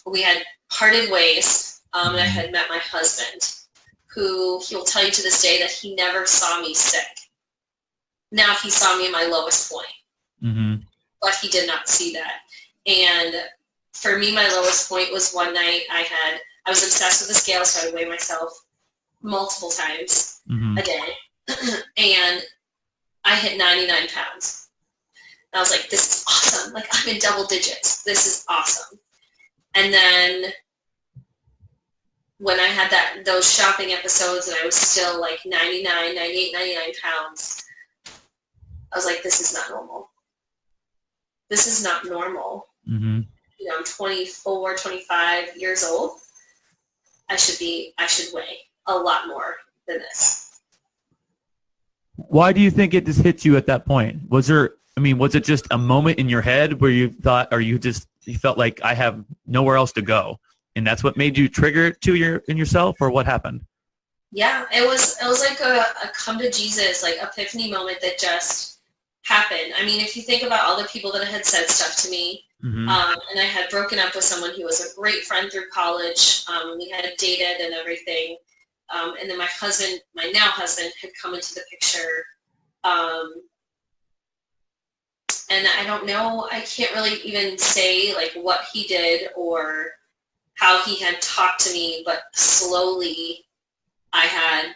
We had parted ways, and I had met my husband, who he will tell you to this day that he never saw me sick. Now he saw me at my lowest point, but he did not see that. And for me, my lowest point was one night I was obsessed with the scale, so I would weigh myself multiple times a day, and I hit 99 pounds. I was like, this is awesome. Like, I'm in double digits. This is awesome. And then when I had those shopping episodes and I was still like 99, 98, 99 pounds, I was like, this is not normal. This is not normal. Mm-hmm. I'm 24, 25 years old. I should weigh a lot more than this. Why do you think it just hit you at that point? Was it just a moment in your head where you thought, or you felt like, I have nowhere else to go, and that's what made you trigger it in yourself, or what happened? Yeah, it was like a come to Jesus, like epiphany moment that just happened. I mean, if you think about all the people that had said stuff to me, and I had broken up with someone who was a great friend through college. We had dated and everything, and then my now husband, had come into the picture. And I don't know, I can't really even say like what he did or how he had talked to me, but slowly I had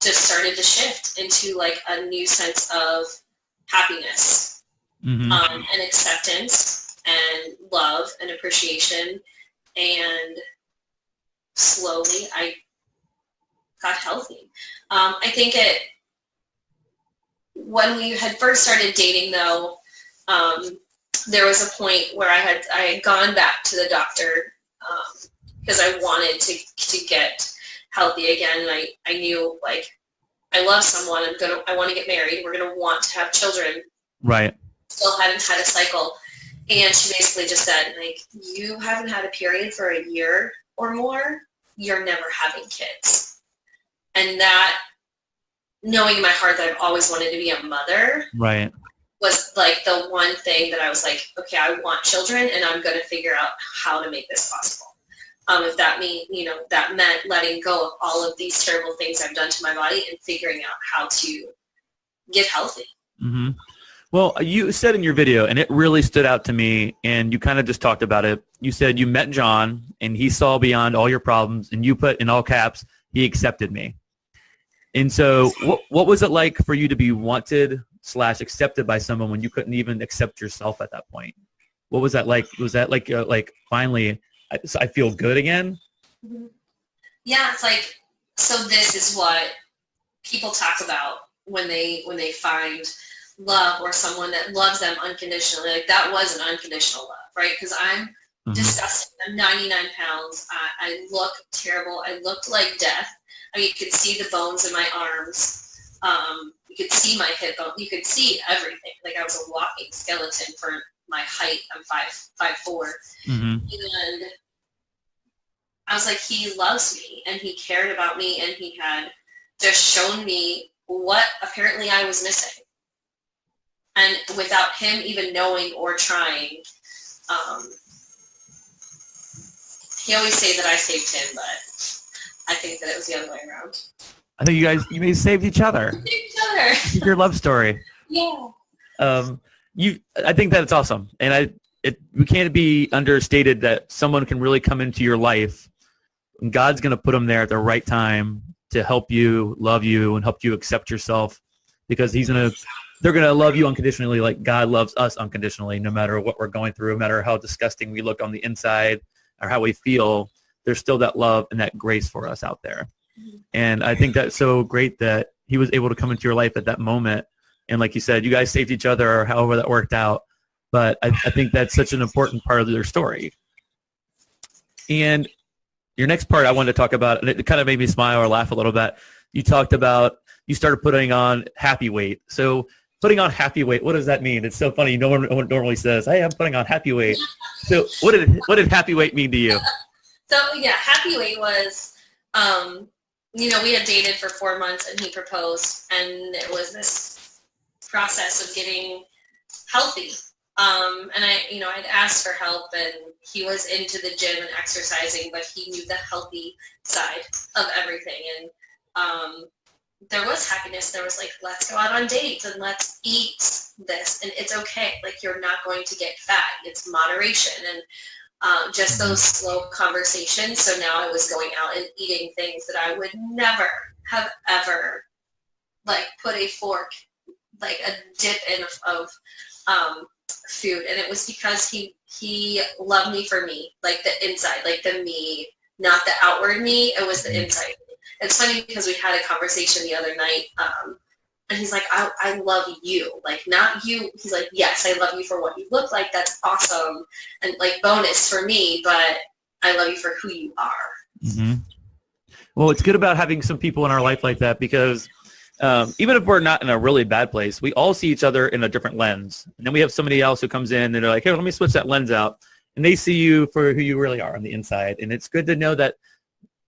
just started to shift into like a new sense of happiness, and acceptance and love and appreciation. And slowly I got healthy. I think when we had first started dating, though, there was a point where I had gone back to the doctor because I wanted to get healthy again. And I knew, like, I love someone. I want to get married. We're going to want to have children. Right. Still hadn't had a cycle. And she basically just said, like, you haven't had a period for a year or more, you're never having kids. And that, knowing in my heart that I've always wanted to be a mother, right, was like the one thing that I was like, okay, I want children, and I'm going to figure out how to make this possible. If that that meant letting go of all of these terrible things I've done to my body and figuring out how to get healthy. Mm-hmm. Well, you said in your video, and it really stood out to me, and you kind of just talked about it. You said you met John, and he saw beyond all your problems, and you put in all caps, he accepted me. And so what was it like for you to be wanted / accepted by someone when you couldn't even accept yourself at that point? What was that like? Was that like finally I feel good again? Mm-hmm. Yeah, it's like, so this is what people talk about when they find love or someone that loves them unconditionally. Like, that was an unconditional love, right? Because I'm disgusting. I'm 99 pounds. I look terrible. I looked like death. I mean, you could see the bones in my arms. You could see my hip bone. You could see everything. Like, I was a walking skeleton for my height. I'm 5'4". And I was like, he loves me, and he cared about me, and he had just shown me what apparently I was missing. And without him even knowing or trying, he always say that I saved him, but I think that it was the other way around. I think you may have saved each other. Saved each other. Your love story. Yeah. I think that it's awesome, and it can't be understated that someone can really come into your life, and God's going to put them there at the right time to help you, love you, and help you accept yourself, because they're going to love you unconditionally, like God loves us unconditionally, no matter what we're going through, no matter how disgusting we look on the inside or how we feel. there's still that love and that grace for us out there. And I think that's so great that he was able to come into your life at that moment. And like you said, you guys saved each other or however that worked out. But I think that's such an important part of their story. And your next part I wanted to talk about, and it kind of made me smile or laugh a little bit. You talked about you started putting on happy weight. So putting on happy weight, what does that mean? It's so funny. No one normally says, hey, I'm putting on happy weight. So what did happy weight mean to you? So yeah, happy weight was, we had dated for 4 months and he proposed, and it was this process of getting healthy. And I'd asked for help, and he was into the gym and exercising, but he knew the healthy side of everything. And there was happiness. There was like, let's go out on dates and let's eat this. And it's okay. Like, you're not going to get fat. It's moderation. And just those slow conversations. So now I was going out and eating things that I would never have ever like put a fork, like a dip in of food. And it was because he loved me for me, like the inside, like the me, not the outward me. It was the inside. It's funny because we had a conversation the other night, and he's like, I love you, like not you. He's like, yes, I love you for what you look like. That's awesome. And like bonus for me, but I love you for who you are. Mm-hmm. Well, it's good about having some people in our life like that, because even if we're not in a really bad place, we all see each other in a different lens. And then we have somebody else who comes in and they're like, hey, let me switch that lens out. And they see you for who you really are on the inside. And it's good to know that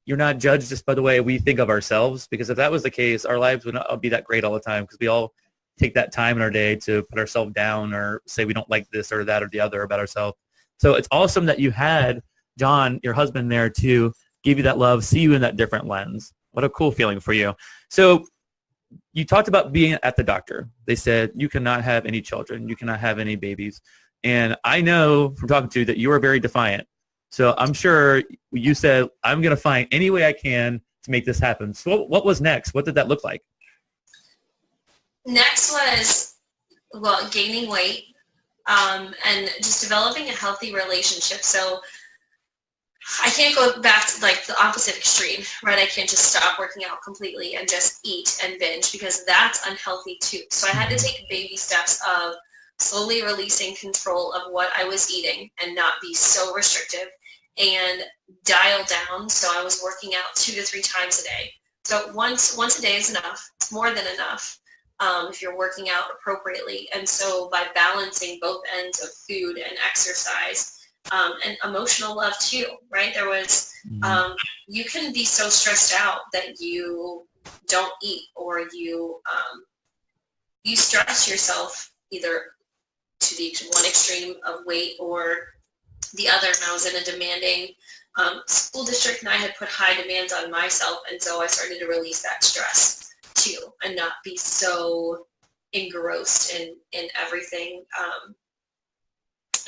you're not judged just by the way we think of ourselves, because if that was the case, our lives would not be that great all the time, because we all take that time in our day to put ourselves down or say we don't like this or that or the other about ourselves. So it's awesome that you had John, your husband, there to give you that love, see you in that different lens. What a cool feeling for you. So you talked about being at the doctor. They said you cannot have any children. You cannot have any babies. And I know from talking to you that you are very defiant. So I'm sure you said, I'm going to find any way I can to make this happen. So what was next? What did that look like? Next was, gaining weight and just developing a healthy relationship. So I can't go back to like the opposite extreme, right? I can't just stop working out completely and just eat and binge, because that's unhealthy too. So I had to take baby steps of slowly releasing control of what I was eating and not be so restrictive, and dial down. So I was working out 2 to 3 times a day. So once a day is enough. It's more than enough if you're working out appropriately. And so by balancing both ends of food and exercise, and emotional love too, right? There was, you can be so stressed out that you don't eat, or you stress yourself either to the one extreme of weight or the other. And I was in a demanding school district, and I had put high demands on myself. And so I started to release that stress too, and not be so engrossed in everything.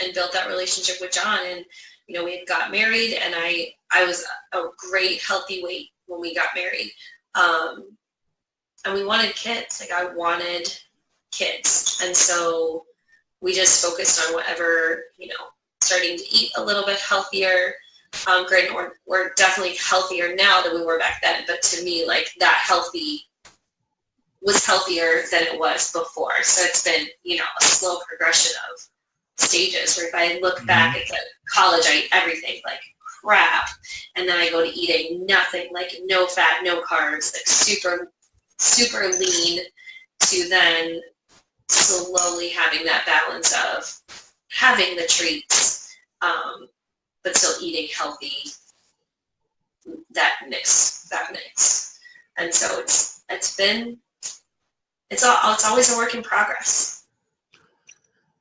And built that relationship with John, and we had got married, and I was a great healthy weight when we got married, and we wanted kids. Like, I wanted kids, and so we just focused on whatever, starting to eat a little bit healthier. Granted, we're definitely healthier now than we were back then, but to me, like, that healthy was healthier than it was before. So it's been a slow progression of stages, where if I look back at college, I ate everything like crap, and then I go to eating nothing, like no fat, no carbs, like super lean, to then slowly having that balance of having the treats, but still eating healthy. That mix, and so it's always a work in progress.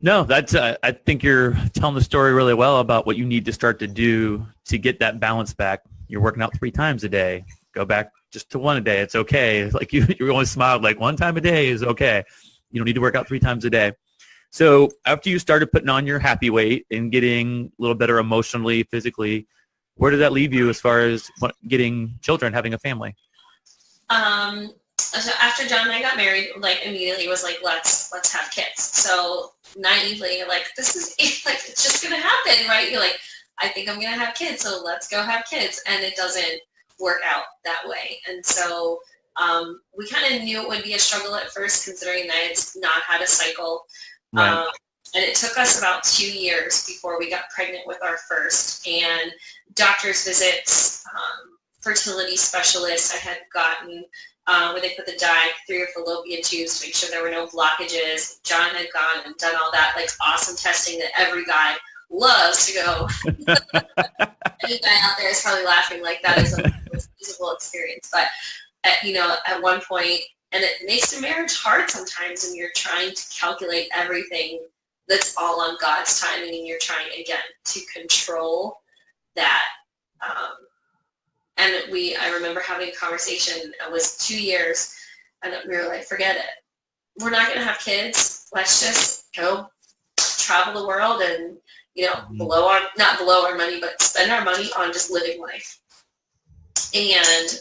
No, that's. I think you're telling the story really well about what you need to start to do to get that balance back. You're working out 3 times a day. Go back just to 1 a day. It's okay. Like you always smiled, like 1 time a day is okay. You don't need to work out 3 times a day. So after you started putting on your happy weight and getting a little better emotionally, physically, where did that leave you as far as getting children, having a family? So after John and I got married, like immediately was like, let's have kids. So naively, like, this is like, it's just gonna happen, right? You're like, I think I'm going to have kids, so let's go have kids. And it doesn't work out that way. And so we kind of knew it would be a struggle at first, considering that it's not had a cycle. Right. And it took us about 2 years before we got pregnant with our first. And doctor's visits, fertility specialists I had gotten, where they put the dye through your fallopian tubes to make sure there were no blockages. John had gone and done all that like awesome testing that every guy loves to go. Any guy out there is probably laughing like that is a feasible experience. But at one point, and it makes the marriage hard sometimes when you're trying to calculate everything that's all on God's timing, and you're trying again to control that. And I remember having a conversation. It was 2 years, and we were like, forget it. We're not going to have kids. Let's just go travel the world and, not blow our money, but spend our money on just living life. And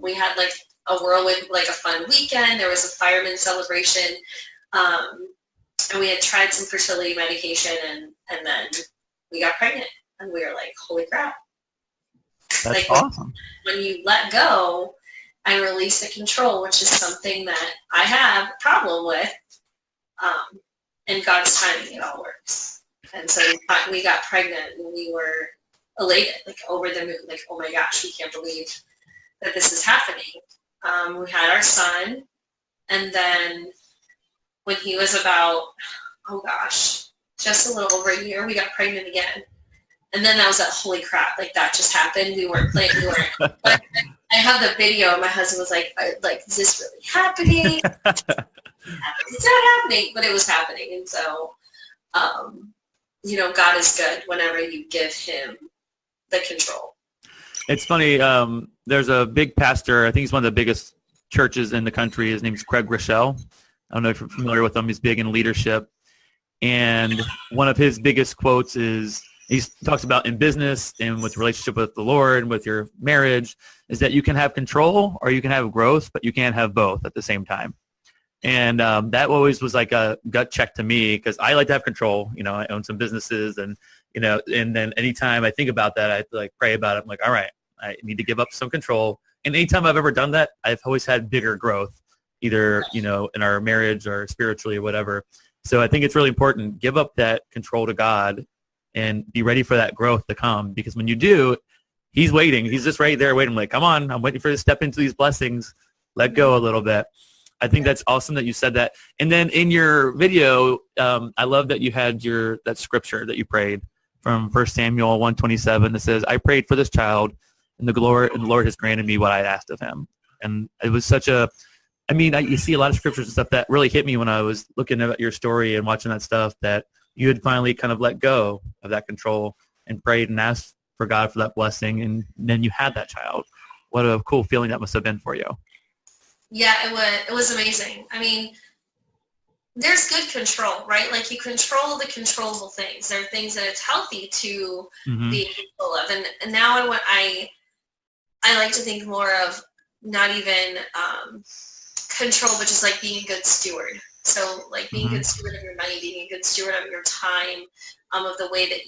we had like a whirlwind, like a fun weekend. There was a fireman celebration. And we had tried some fertility medication, and then we got pregnant. And we were like, holy crap. That's awesome. When you let go and release the control, which is something that I have a problem with, in God's timing, it all works. And so we got pregnant, and we were elated, like over the moon, like, oh my gosh, we can't believe that this is happening. We had our son, and then when he was about, just a little over a year, we got pregnant again. And then I was like, holy crap, like that just happened. We weren't playing. I have the video, and my husband was like, is this really happening? It's not happening, but it was happening. And so, God is good whenever you give him the control. It's funny. There's a big pastor. I think he's one of the biggest churches in the country. His name is Craig Rochelle. I don't know if you're familiar with him. He's big in leadership. And one of his biggest quotes is, he talks about in business and with relationship with the Lord and with your marriage, is that you can have control or you can have growth, but you can't have both at the same time. And that always was like a gut check to me, because I like to have control. I own some businesses, and and then anytime I think about that, I like pray about it. I'm like, all right, I need to give up some control. And anytime I've ever done that, I've always had bigger growth, either in our marriage or spiritually or whatever. So I think it's really important, give up that control to God and be ready for that growth to come, because when you do, he's waiting. He's just right there waiting, like, come on, I'm waiting for you to step into these blessings. Let go a little bit. I think that's awesome that you said that. And then in your video, I love that you had that scripture that you prayed from 1 Samuel 1:27 that says, I prayed for this child, and the Lord has granted me what I asked of him. And it was you see a lot of scriptures and stuff that really hit me when I was looking at your story and watching that stuff, that you had finally kind of let go of that control and prayed and asked for God for that blessing, and then you had that child. What a cool feeling that must have been for you. Yeah, it was amazing. I mean, there's good control, right? Like, you control the controllable things. There are things that it's healthy to be in control of. And now I like to think more of not even control, but just like being a good steward. So like being a good steward of your money, being a good steward of your time, of the way that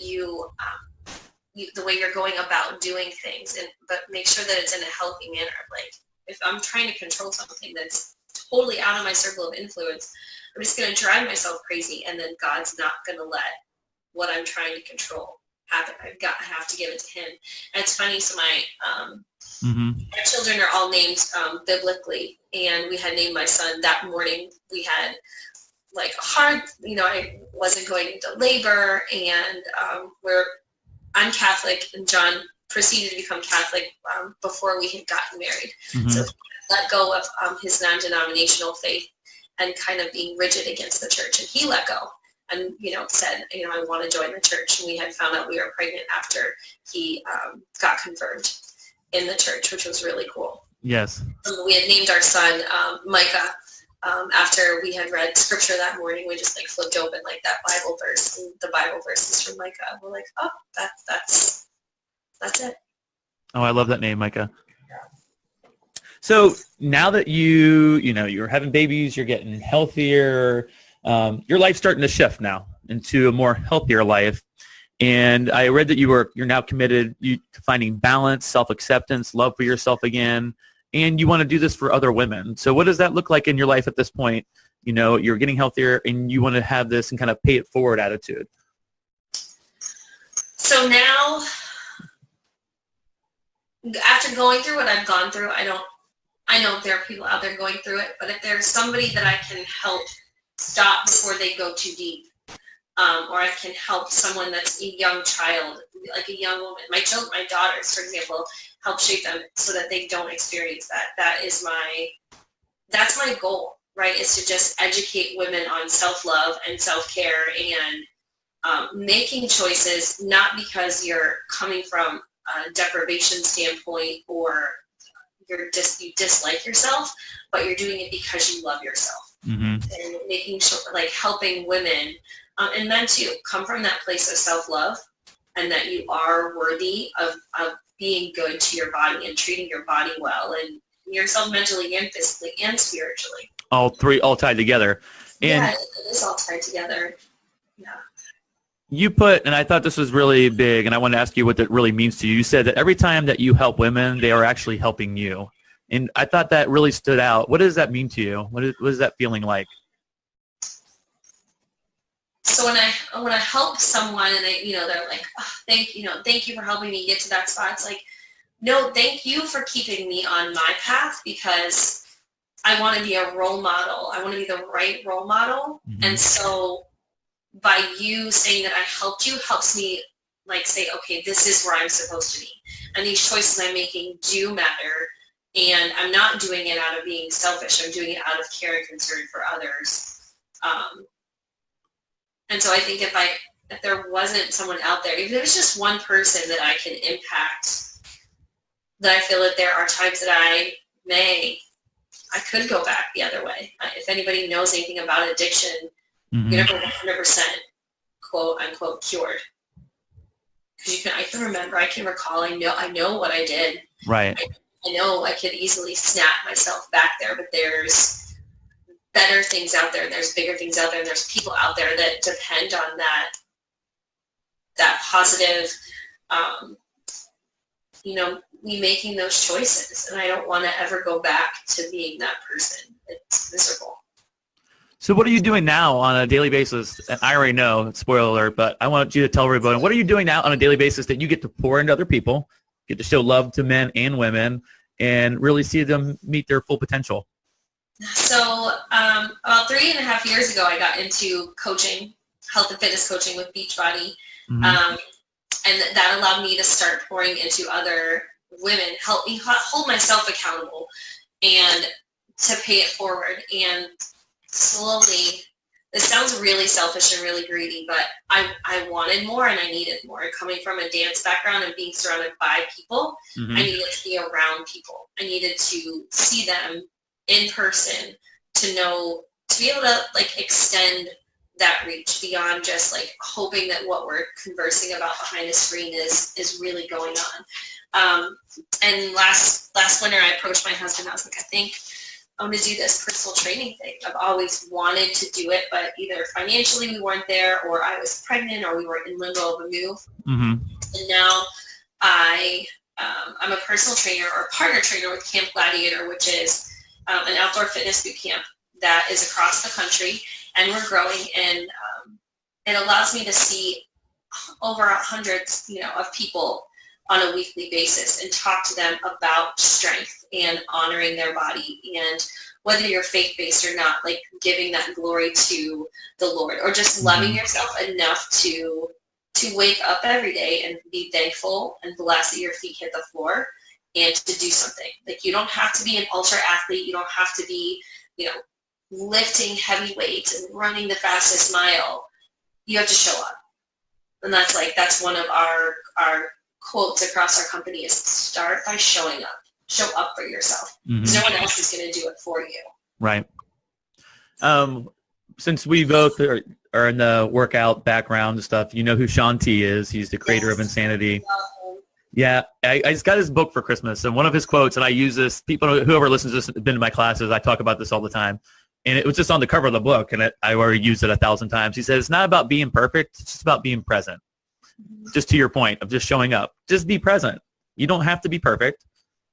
the way you're going about doing things, but make sure that it's in a healthy manner. Like, if I'm trying to control something that's totally out of my circle of influence, I'm just going to drive myself crazy, and then God's not going to let what I'm trying to control happen. I have to give it to him. And it's funny, so my children are all named biblically, and we had named my son that morning. We had like a hard, I wasn't going into labor, and I'm Catholic, and John proceeded to become Catholic before we had gotten married. So he let go of his non-denominational faith and kind of being rigid against the church, and he let go and said, I want to join the church. And we had found out we were pregnant after he got confirmed in the church, which was really cool. Yes. We had named our son Micah after we had read scripture that morning. We just like flipped open like that Bible verse, and the Bible verse is from Micah. We're like, oh, that's it. Oh, I love that name, Micah. So now that you're having babies, you're getting healthier, your life's starting to shift now into a more healthier life. And I read that you're now committed to finding balance, self-acceptance, love for yourself again, and you want to do this for other women. So what does that look like in your life at this point? You know, you're getting healthier and you want to have this and kind of pay it forward attitude. So now, after going through what I've gone through, I know there are people out there going through it, but if there's somebody that I can help stop before they go too deep, or I can help someone that's a young child, like a young woman, my daughters, for example, help shape them so that they don't experience that. That's my goal, right? Is to just educate women on self-love and self-care and making choices, not because you're coming from a deprivation standpoint or you dislike yourself, but you're doing it because you love yourself. Mm-hmm. And making sure, like helping women and men too, come from that place of self-love and that you are worthy of being good to your body and treating your body well and yourself mentally and physically and spiritually. All three, all tied together. And yeah, it is all tied together. Yeah. You put, and I thought this was really big, and I want to ask you what that really means to you. You said that every time that you help women, they are actually helping you. And I thought that really stood out. What does that mean to you? What is that feeling like? So when I help someone and they're like, oh, thank you for helping me get to that spot. It's like, no, thank you for keeping me on my path because I want to be a role model. I want to be the right role model. Mm-hmm. And so by you saying that I helped you helps me like say, okay, this is where I'm supposed to be. And these choices I'm making do matter. And I'm not doing it out of being selfish. I'm doing it out of care and concern for others. And so I think if there wasn't someone out there, if there was just one person that I can impact, that I feel that there are times that I could go back the other way. If anybody knows anything about addiction, mm-hmm. You're never 100% quote unquote cured. Because I can remember, I can recall, I know what I did. Right. I know I could easily snap myself back there, but there's better things out there, and there's bigger things out there, and there's people out there that depend on that positive, me making those choices. And I don't want to ever go back to being that person. It's miserable. So what are you doing now on a daily basis? And I already know, spoiler alert, but I want you to tell everybody, what are you doing now on a daily basis that you get to pour into other people, get to show love to men and women, and really see them meet their full potential? So about 3.5 years ago, I got into coaching, health and fitness coaching with Beachbody. Mm-hmm. And that allowed me to start pouring into other women, help me hold myself accountable and to pay it forward. And slowly, this sounds really selfish and really greedy, but I wanted more and I needed more. Coming from a dance background and being surrounded by people, mm-hmm. I needed to be around people. I needed to see them in person to be able to like extend that reach beyond just like hoping that what we're conversing about behind a screen is really going on. And last winter I approached my husband. I was like, I think I'm going to do this personal training thing. I've always wanted to do it, but either financially we weren't there, or I was pregnant, or we were in limbo of a move. Mm-hmm. And now I'm a personal trainer or partner trainer with Camp Gladiator, which is an outdoor fitness boot camp that is across the country, and we're growing. And it allows me to see over hundreds, of people on a weekly basis and talk to them about strength and honoring their body, and whether you're faith-based or not, like giving that glory to the Lord, or just loving yourself enough to wake up every day and be thankful and blessed that your feet hit the floor and to do something. Like, you don't have to be an ultra athlete. You don't have to be, lifting heavy weights and running the fastest mile. You have to show up. And that's one of our quotes across our company is start by showing up. Show up for yourself. Mm-hmm. No one else is going to do it for you. Right. Since we both are in the workout background and stuff, you know who Shaun T is. He's the creator of Insanity. Yeah, I just got his book for Christmas, and one of his quotes, and I use this, whoever listens to this has been to my classes, I talk about this all the time, and it was just on the cover of the book, and I already used it 1,000 times. He says, it's not about being perfect, it's just about being present. just to your point of just showing up. Just be present. You don't have to be perfect.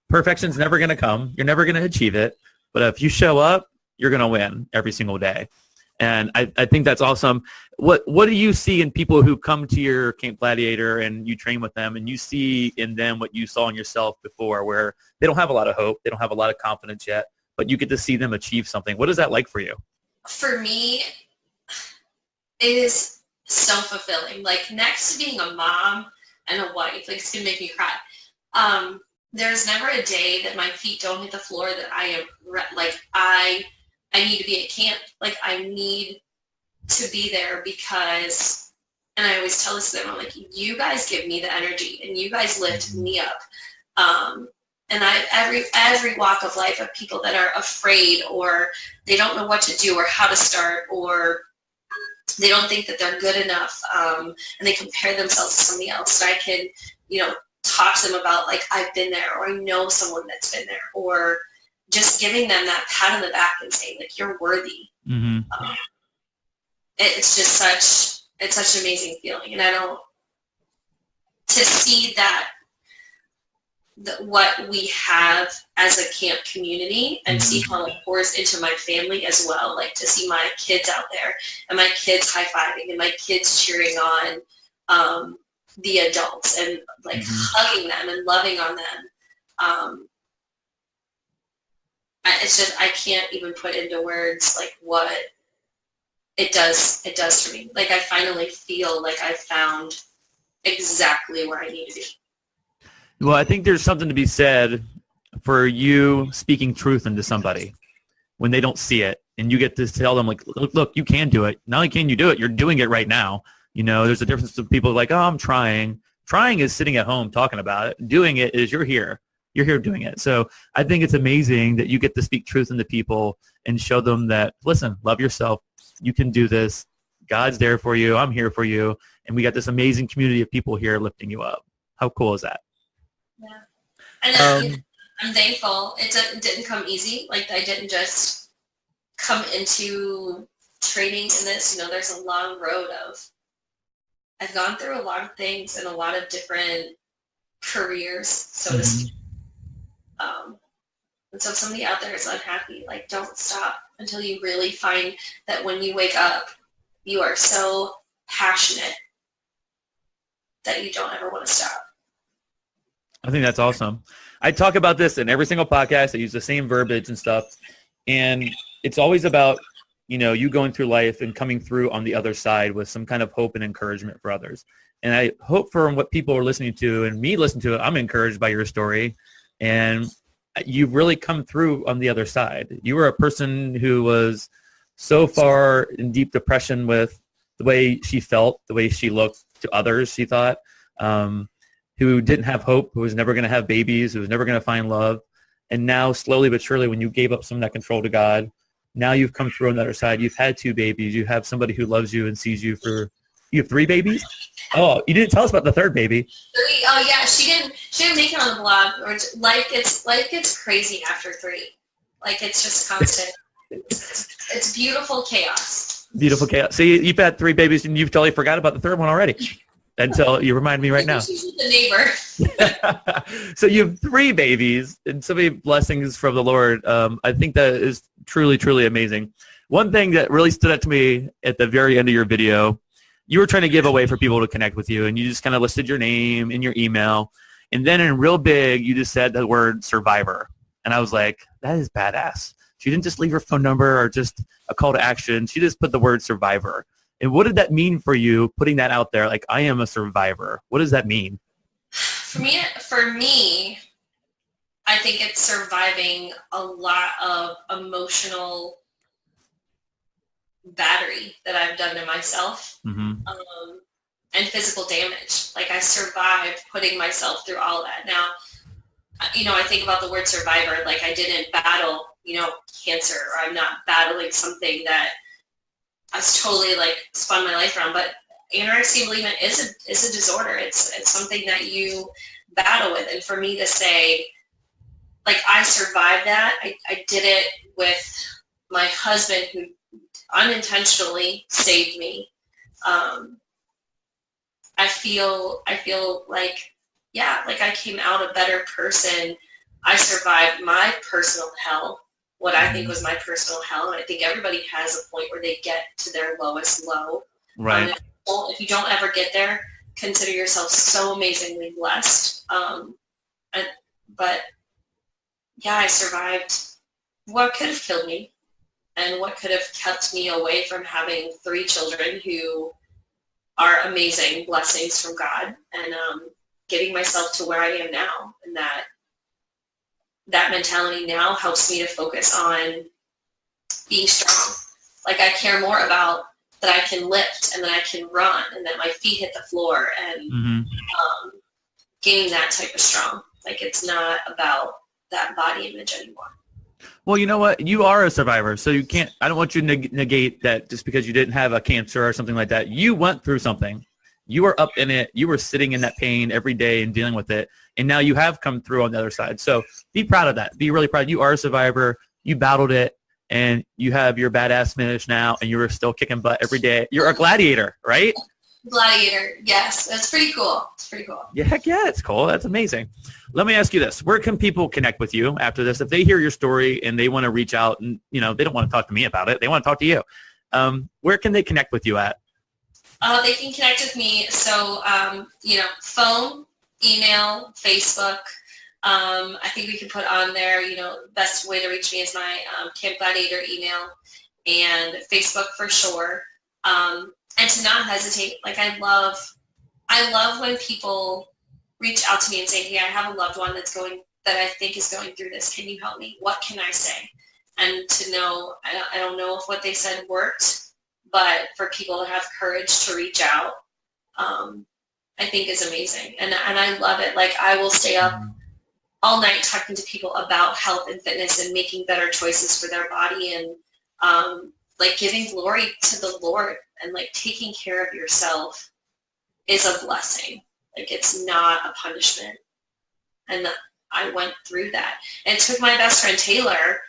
Perfection's never going to come. You're never going to achieve it. But if you show up, you're going to win every single day. And I think that's awesome. What do you see in people who come to your Camp Gladiator and you train with them and you see in them what you saw in yourself before, where they don't have a lot of hope, they don't have a lot of confidence yet, but you get to see them achieve something? What is that like for you? For me, it is so fulfilling. Like, next to being a mom and a wife, like, it's going to make me cry. There's never a day that my feet don't hit the floor that I am, like, I need to be at camp. Like, I need to be there because, and I always tell this to them, I'm like, you guys give me the energy and you guys lift me up. And every walk of life of people that are afraid or they don't know what to do or how to start, or they don't think that they're good enough, and they compare themselves to somebody else. So I can, talk to them about, like, I've been there, or I know someone that's been there, or just giving them that pat on the back and saying, like, you're worthy. Mm-hmm. It's just such an amazing feeling. And to see that what we have as a camp community and see how it pours into my family as well, like to see my kids out there and my kids high-fiving and my kids cheering on the adults and, like, hugging them and loving on them. It's just, I can't even put into words, like, what it does for me. Like, I finally feel like I found exactly where I need to be. Well, I think there's something to be said for you speaking truth into somebody when they don't see it, and you get to tell them, like, look, you can do it. Not only can you do it, you're doing it right now. There's a difference to people like, oh, I'm trying. Trying is sitting at home talking about it. Doing it is you're here. You're here doing it. So I think it's amazing that you get to speak truth into people and show them that, listen, love yourself. You can do this. God's there for you. I'm here for you. And we got this amazing community of people here lifting you up. How cool is that? Yeah. And I'm thankful. It didn't come easy. Like, I didn't just come into training in this. There's a long road of, I've gone through a lot of things and a lot of different careers, so to speak. And so if somebody out there is unhappy, like, don't stop until you really find that when you wake up, you are so passionate that you don't ever want to stop. I think that's awesome. I talk about this in every single podcast. I use the same verbiage and stuff. And it's always about, you going through life and coming through on the other side with some kind of hope and encouragement for others. And I hope from what people are listening to and me listening to it, I'm encouraged by your story. And you've really come through on the other side. You were a person who was so far in deep depression with the way she felt, the way she looked to others, she thought, who didn't have hope, who was never going to have babies, who was never going to find love. And now, slowly but surely, when you gave up some of that control to God, now you've come through on the other side. You've had 2 babies. You have somebody who loves you and sees you for, you have 3 babies? Oh, you didn't tell us about the 3rd baby. 3? Oh, yeah, she didn't make it on the blog. Or life gets crazy after 3. Like, it's just constant. It's beautiful chaos. Beautiful chaos. So you've had 3 babies and you've totally forgot about the 3rd one already. Until you remind me right now. She's the neighbor. So you have 3 babies and so many blessings from the Lord. I think that is truly, truly amazing. One thing that really stood out to me at the very end of your video, you were trying to give away for people to connect with you, and you just kind of listed your name and your email. And then in real big, you just said the word survivor. And I was like, that is badass. She didn't just leave her phone number or just a call to action. She just put the word survivor. And what did that mean for you, putting that out there? Like, I am a survivor. What does that mean? For me, I think it's surviving a lot of emotional battery that I've done to myself, and physical damage. Like, I survived putting myself through all that. Now, I think about the word survivor, like, I didn't battle, cancer, or I'm not battling something that I was totally, like, spun my life around. But anorexia and bulimia is a disorder. It's something that you battle with. And for me to say, like, I survived that, I did it with my husband, who unintentionally saved me. I feel like, yeah, like I came out a better person. I survived my personal hell, what I think was my personal hell. And I think everybody has a point where they get to their lowest low. Right. If you don't ever get there, consider yourself so amazingly blessed. But yeah, I survived what could have killed me and what could have kept me away from having 3 children who are amazing blessings from God, and getting myself to where I am now. And that mentality now helps me to focus on being strong. Like I care more about that I can lift and that I can run and that my feet hit the floor and gaining that type of strong. Like it's not about that body image anymore. Well, you know what? You are a survivor, so you can't. I don't want you to negate that just because you didn't have a cancer or something like that. You went through something. You were up in it. You were sitting in that pain every day and dealing with it, and now you have come through on the other side. So be proud of that. Be really proud. You are a survivor. You battled it, and you have your badass finish now, and you are still kicking butt every day. You're a gladiator, right? Gladiator, yes. That's pretty cool. It's pretty cool. Yeah, heck yeah, it's cool. That's amazing. Let me ask you this. Where can people connect with you after this? If they hear your story and they want to reach out and, they don't want to talk to me about it. They want to talk to you. Where can they connect with you at? They can connect with me. So, phone, email, Facebook. I think we can put on there, best way to reach me is my Camp Gladiator email and Facebook for sure. And to not hesitate. Like I love when people reach out to me and say, hey, I have a loved one that I think is going through this. Can you help me? What can I say? And to know, I don't know if what they said worked, but for people to have courage to reach out, I think is amazing. And I love it. Like I will stay up all night talking to people about health and fitness and making better choices for their body and like giving glory to the Lord and like taking care of yourself is a blessing. Like it's not a punishment. And I went through that. And it took my best friend Taylor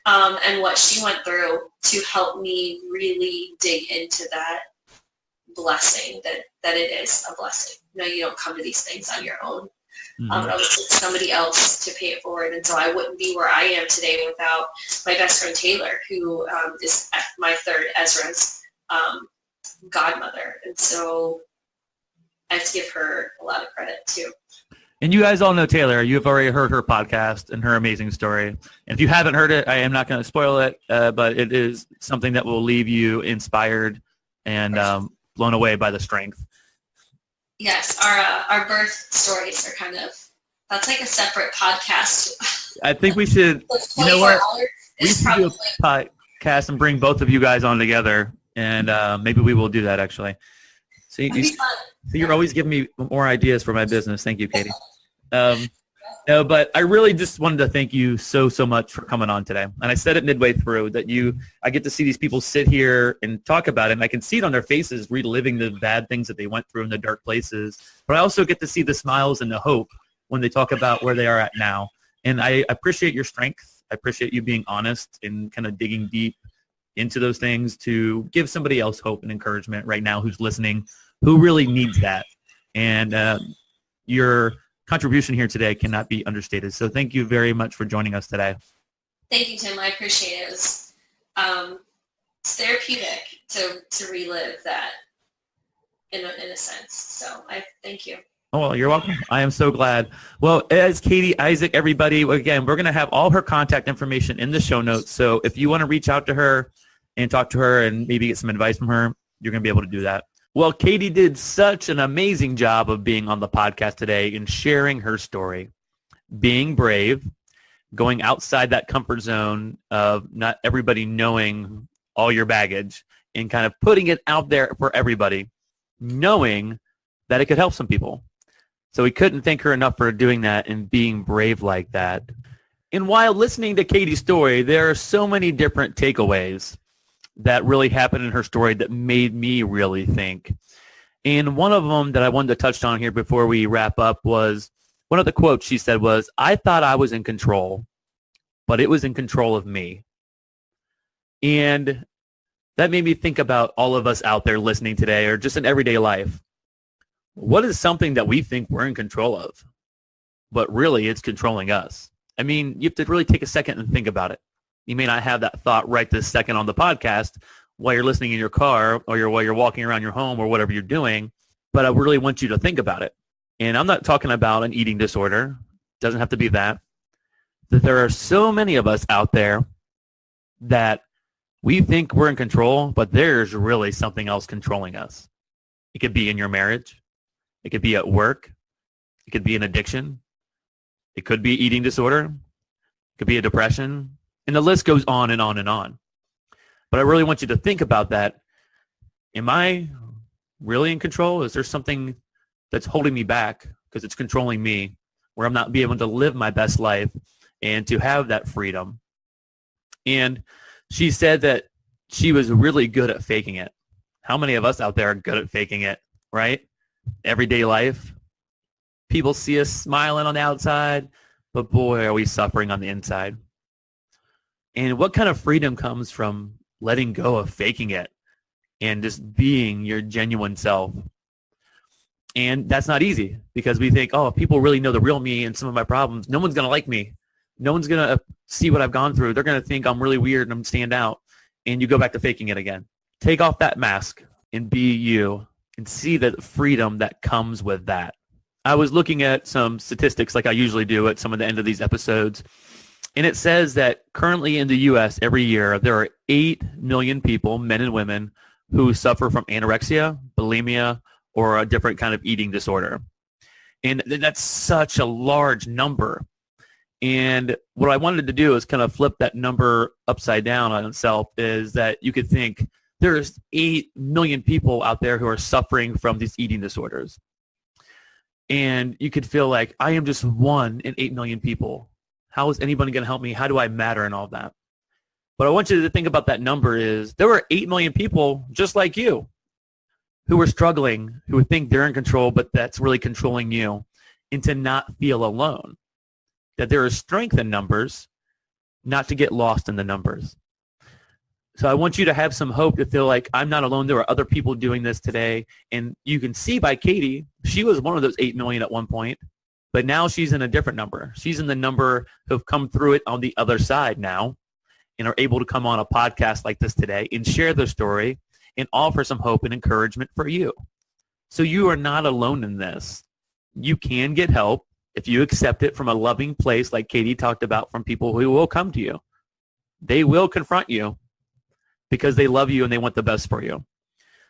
and what she went through to help me really dig into that blessing, that it is a blessing. You don't come to these things on your own. It takes somebody else to pay it forward. And so I wouldn't be where I am today without my best friend Taylor, who is my third Ezra's godmother. And so I have to give her a lot of credit too. And you guys all know Taylor. You have already heard her podcast and her amazing story. And if you haven't heard it, I am not going to spoil it, but it is something that will leave you inspired and blown away by the strength. Yes, our birth stories are that's like a separate podcast. I think we should, you know what? We should do a podcast and bring both of you guys on together, and maybe we will do that actually. See, you're always giving me more ideas for my business. Thank you, Katie. No, but I really just wanted to thank you so much for coming on today. And I said it midway through that I get to see these people sit here and talk about it, and I can see it on their faces, reliving the bad things that they went through in the dark places. But I also get to see the smiles and the hope when they talk about where they are at now. And I appreciate your strength. I appreciate you being honest and kind of digging deep into those things to give somebody else hope and encouragement right now who's listening, who really needs that. And your contribution here today cannot be understated. So thank you very much for joining us today. Thank you, Tim. I appreciate it. It was therapeutic to relive that in a sense. So I thank you. Oh, well, you're welcome. I am so glad. Well, as Katie Isaac, everybody, again, we're going to have all her contact information in the show notes. So if you want to reach out to her and talk to her and maybe get some advice from her, you're going to be able to do that. Well, Katie did such an amazing job of being on the podcast today and sharing her story, being brave, going outside that comfort zone of not everybody knowing all your baggage and kind of putting it out there for everybody, knowing that it could help some people. So we couldn't thank her enough for doing that and being brave like that. And while listening to Katie's story, there are so many different takeaways that really happened in her story that made me really think. And one of them that I wanted to touch on here before we wrap up was one of the quotes she said was, "I thought I was in control, but it was in control of me." And that made me think about all of us out there listening today or just in everyday life. What is something that we think we're in control of, but really it's controlling us? I mean, you have to really take a second and think about it. You may not have that thought right this second on the podcast while you're listening in your car or while you're walking around your home or whatever you're doing, but I really want you to think about it. And I'm not talking about an eating disorder. It doesn't have to be that. That there are so many of us out there that we think we're in control, but there's really something else controlling us. It could be in your marriage. It could be at work. It could be an addiction. It could be eating disorder. It could be a depression. And the list goes on and on and on. But I really want you to think about that. Am I really in control? Is there something that's holding me back because it's controlling me, where I'm not being able to live my best life and to have that freedom? And she said that she was really good at faking it. How many of us out there are good at faking it, right? Everyday life. People see us smiling on the outside, but boy, are we suffering on the inside. And what kind of freedom comes from letting go of faking it and just being your genuine self? And that's not easy because we think, oh, if people really know the real me and some of my problems, no one's going to like me. No one's going to see what I've gone through. They're going to think I'm really weird and I'm stand out. And you go back to faking it again. Take off that mask and be you and see the freedom that comes with that. I was looking at some statistics like I usually do at some of the end of these episodes. And it says that currently in the U.S. every year, there are 8 million people, men and women, who suffer from anorexia, bulimia, or a different kind of eating disorder. And that's such a large number. And what I wanted to do is kind of flip that number upside down on itself, is that you could think there's 8 million people out there who are suffering from these eating disorders. And you could feel like, I am just one in 8 million people. How is anybody going to help me? How do I matter and all that? But I want you to think about that number is there were 8 million people just like you who are struggling, who think they're in control, but that's really controlling you, and to not feel alone. That there is strength in numbers, not to get lost in the numbers. So I want you to have some hope to feel like I'm not alone. There are other people doing this today. And you can see by Katie, she was one of those 8 million at one point, but now she's in a different number. She's in the number who've come through it on the other side now and are able to come on a podcast like this today and share their story and offer some hope and encouragement for you. So you are not alone in this. You can get help if you accept it from a loving place like Katie talked about, from people who will come to you. They will confront you because they love you and they want the best for you.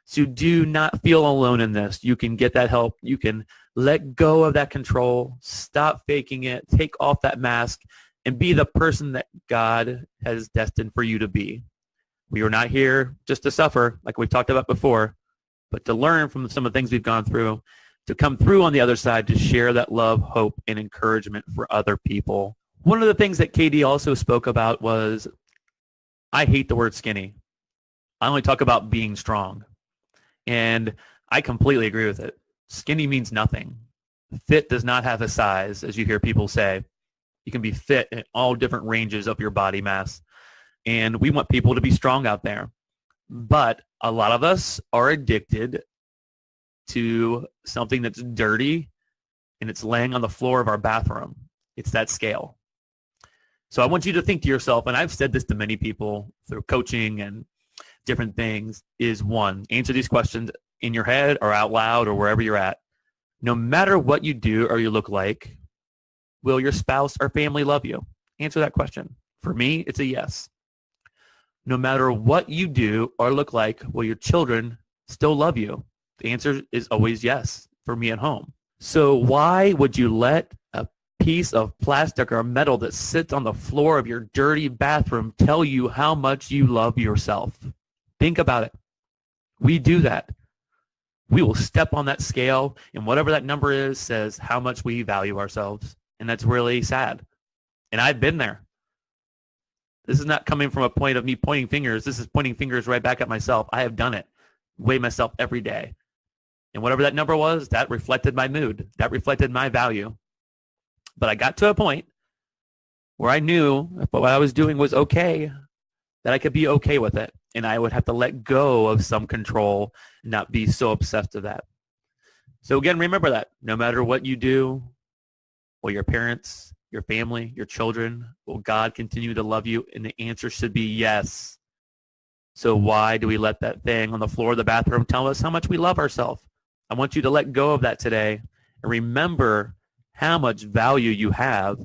So do not feel alone in this. You can get that help. You can let go of that control. Stop faking it. Take off that mask and be the person that God has destined for you to be. We are not here just to suffer, like we've talked about before, but to learn from some of the things we've gone through, to come through on the other side, to share that love, hope, and encouragement for other people. One of the things that Katie also spoke about was, I hate the word skinny. I only talk about being strong. And I completely agree with it. Skinny means nothing. Fit does not have a size, as you hear people say. You can be fit in all different ranges of your body mass. And we want people to be strong out there. But a lot of us are addicted to something that's dirty and it's laying on the floor of our bathroom. It's that scale. So I want you to think to yourself, and I've said this to many people through coaching and different things, is one, answer these questions in your head or out loud or wherever you're at. No matter what you do or you look like, will your spouse or family love you? Answer that question. For me, it's a yes. No matter what you do or look like, will your children still love you? The answer is always yes for me at home. So why would you let a piece of plastic or metal that sits on the floor of your dirty bathroom tell you how much you love yourself? Think about it. We do that. We will step on that scale, and whatever that number is says how much we value ourselves. And that's really sad. And I've been there. This is not coming from a point of me pointing fingers. This is pointing fingers right back at myself. I have done it. Weigh myself every day. And whatever that number was, that reflected my mood. That reflected my value. But I got to a point where I knew if what I was doing was okay, that I could be okay with it. And I would have to let go of some control and not be so obsessed with that. So again, remember that no matter what you do, will your parents, your family, your children, will God continue to love you? And the answer should be yes. So why do we let that thing on the floor of the bathroom tell us how much we love ourselves? I want you to let go of that today and remember how much value you have.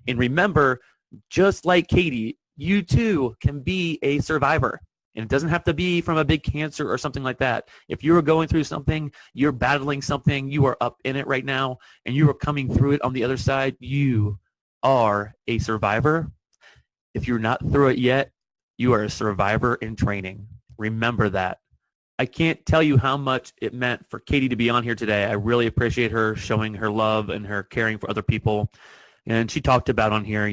And remember, just like Katie, you too can be a survivor. And it doesn't have to be from a big cancer or something like that. If you're going through something, you're battling something, you are up in it right now, and you are coming through it on the other side, you are a survivor. If you're not through it yet, you are a survivor in training. Remember that. I can't tell you how much it meant for Katie to be on here today. I really appreciate her showing her love and her caring for other people. And she talked about on here,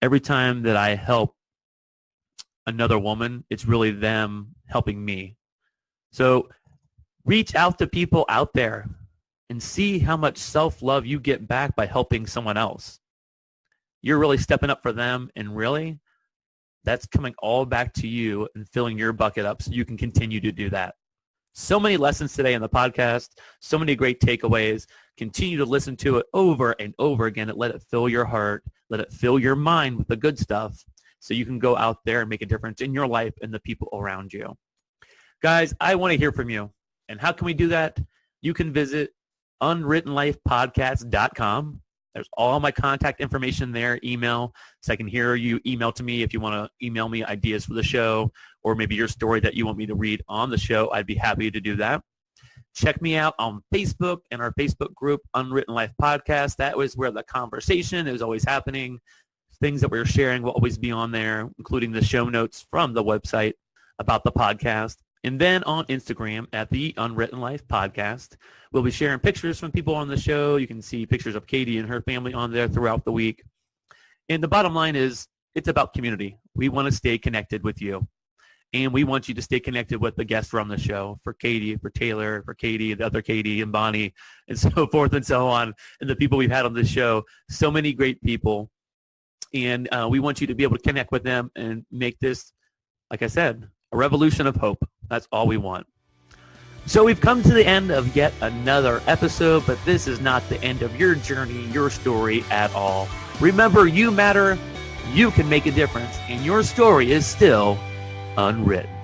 every time that I help another woman, it's really them helping me. So reach out to people out there and see how much self-love you get back by helping someone else. You're really stepping up for them, and really, that's coming all back to you and filling your bucket up so you can continue to do that. So many lessons today in the podcast, so many great takeaways. Continue to listen to it over and over again and let it fill your heart, let it fill your mind with the good stuff so you can go out there and make a difference in your life and the people around you. Guys, I want to hear from you. And how can we do that? You can visit unwrittenlifepodcast.com. There's all my contact information there, email, so I can hear you email to me if you want to email me ideas for the show or maybe your story that you want me to read on the show. I'd be happy to do that. Check me out on Facebook and our Facebook group, Unwritten Life Podcast. That was where the conversation is always happening. Things that we're sharing will always be on there, including the show notes from the website about the podcast. And then on Instagram at the Unwritten Life Podcast, we'll be sharing pictures from people on the show. You can see pictures of Katie and her family on there throughout the week. And the bottom line is it's about community. We want to stay connected with you. And we want you to stay connected with the guests from the show, for Katie, for Taylor, for Katie, the other Katie and Bonnie, and so forth and so on, and the people we've had on this show. So many great people. And we want you to be able to connect with them and make this, like I said, a revolution of hope. That's all we want. So we've come to the end of yet another episode, but this is not the end of your journey, your story at all. Remember, you matter, you can make a difference, and your story is still unwritten.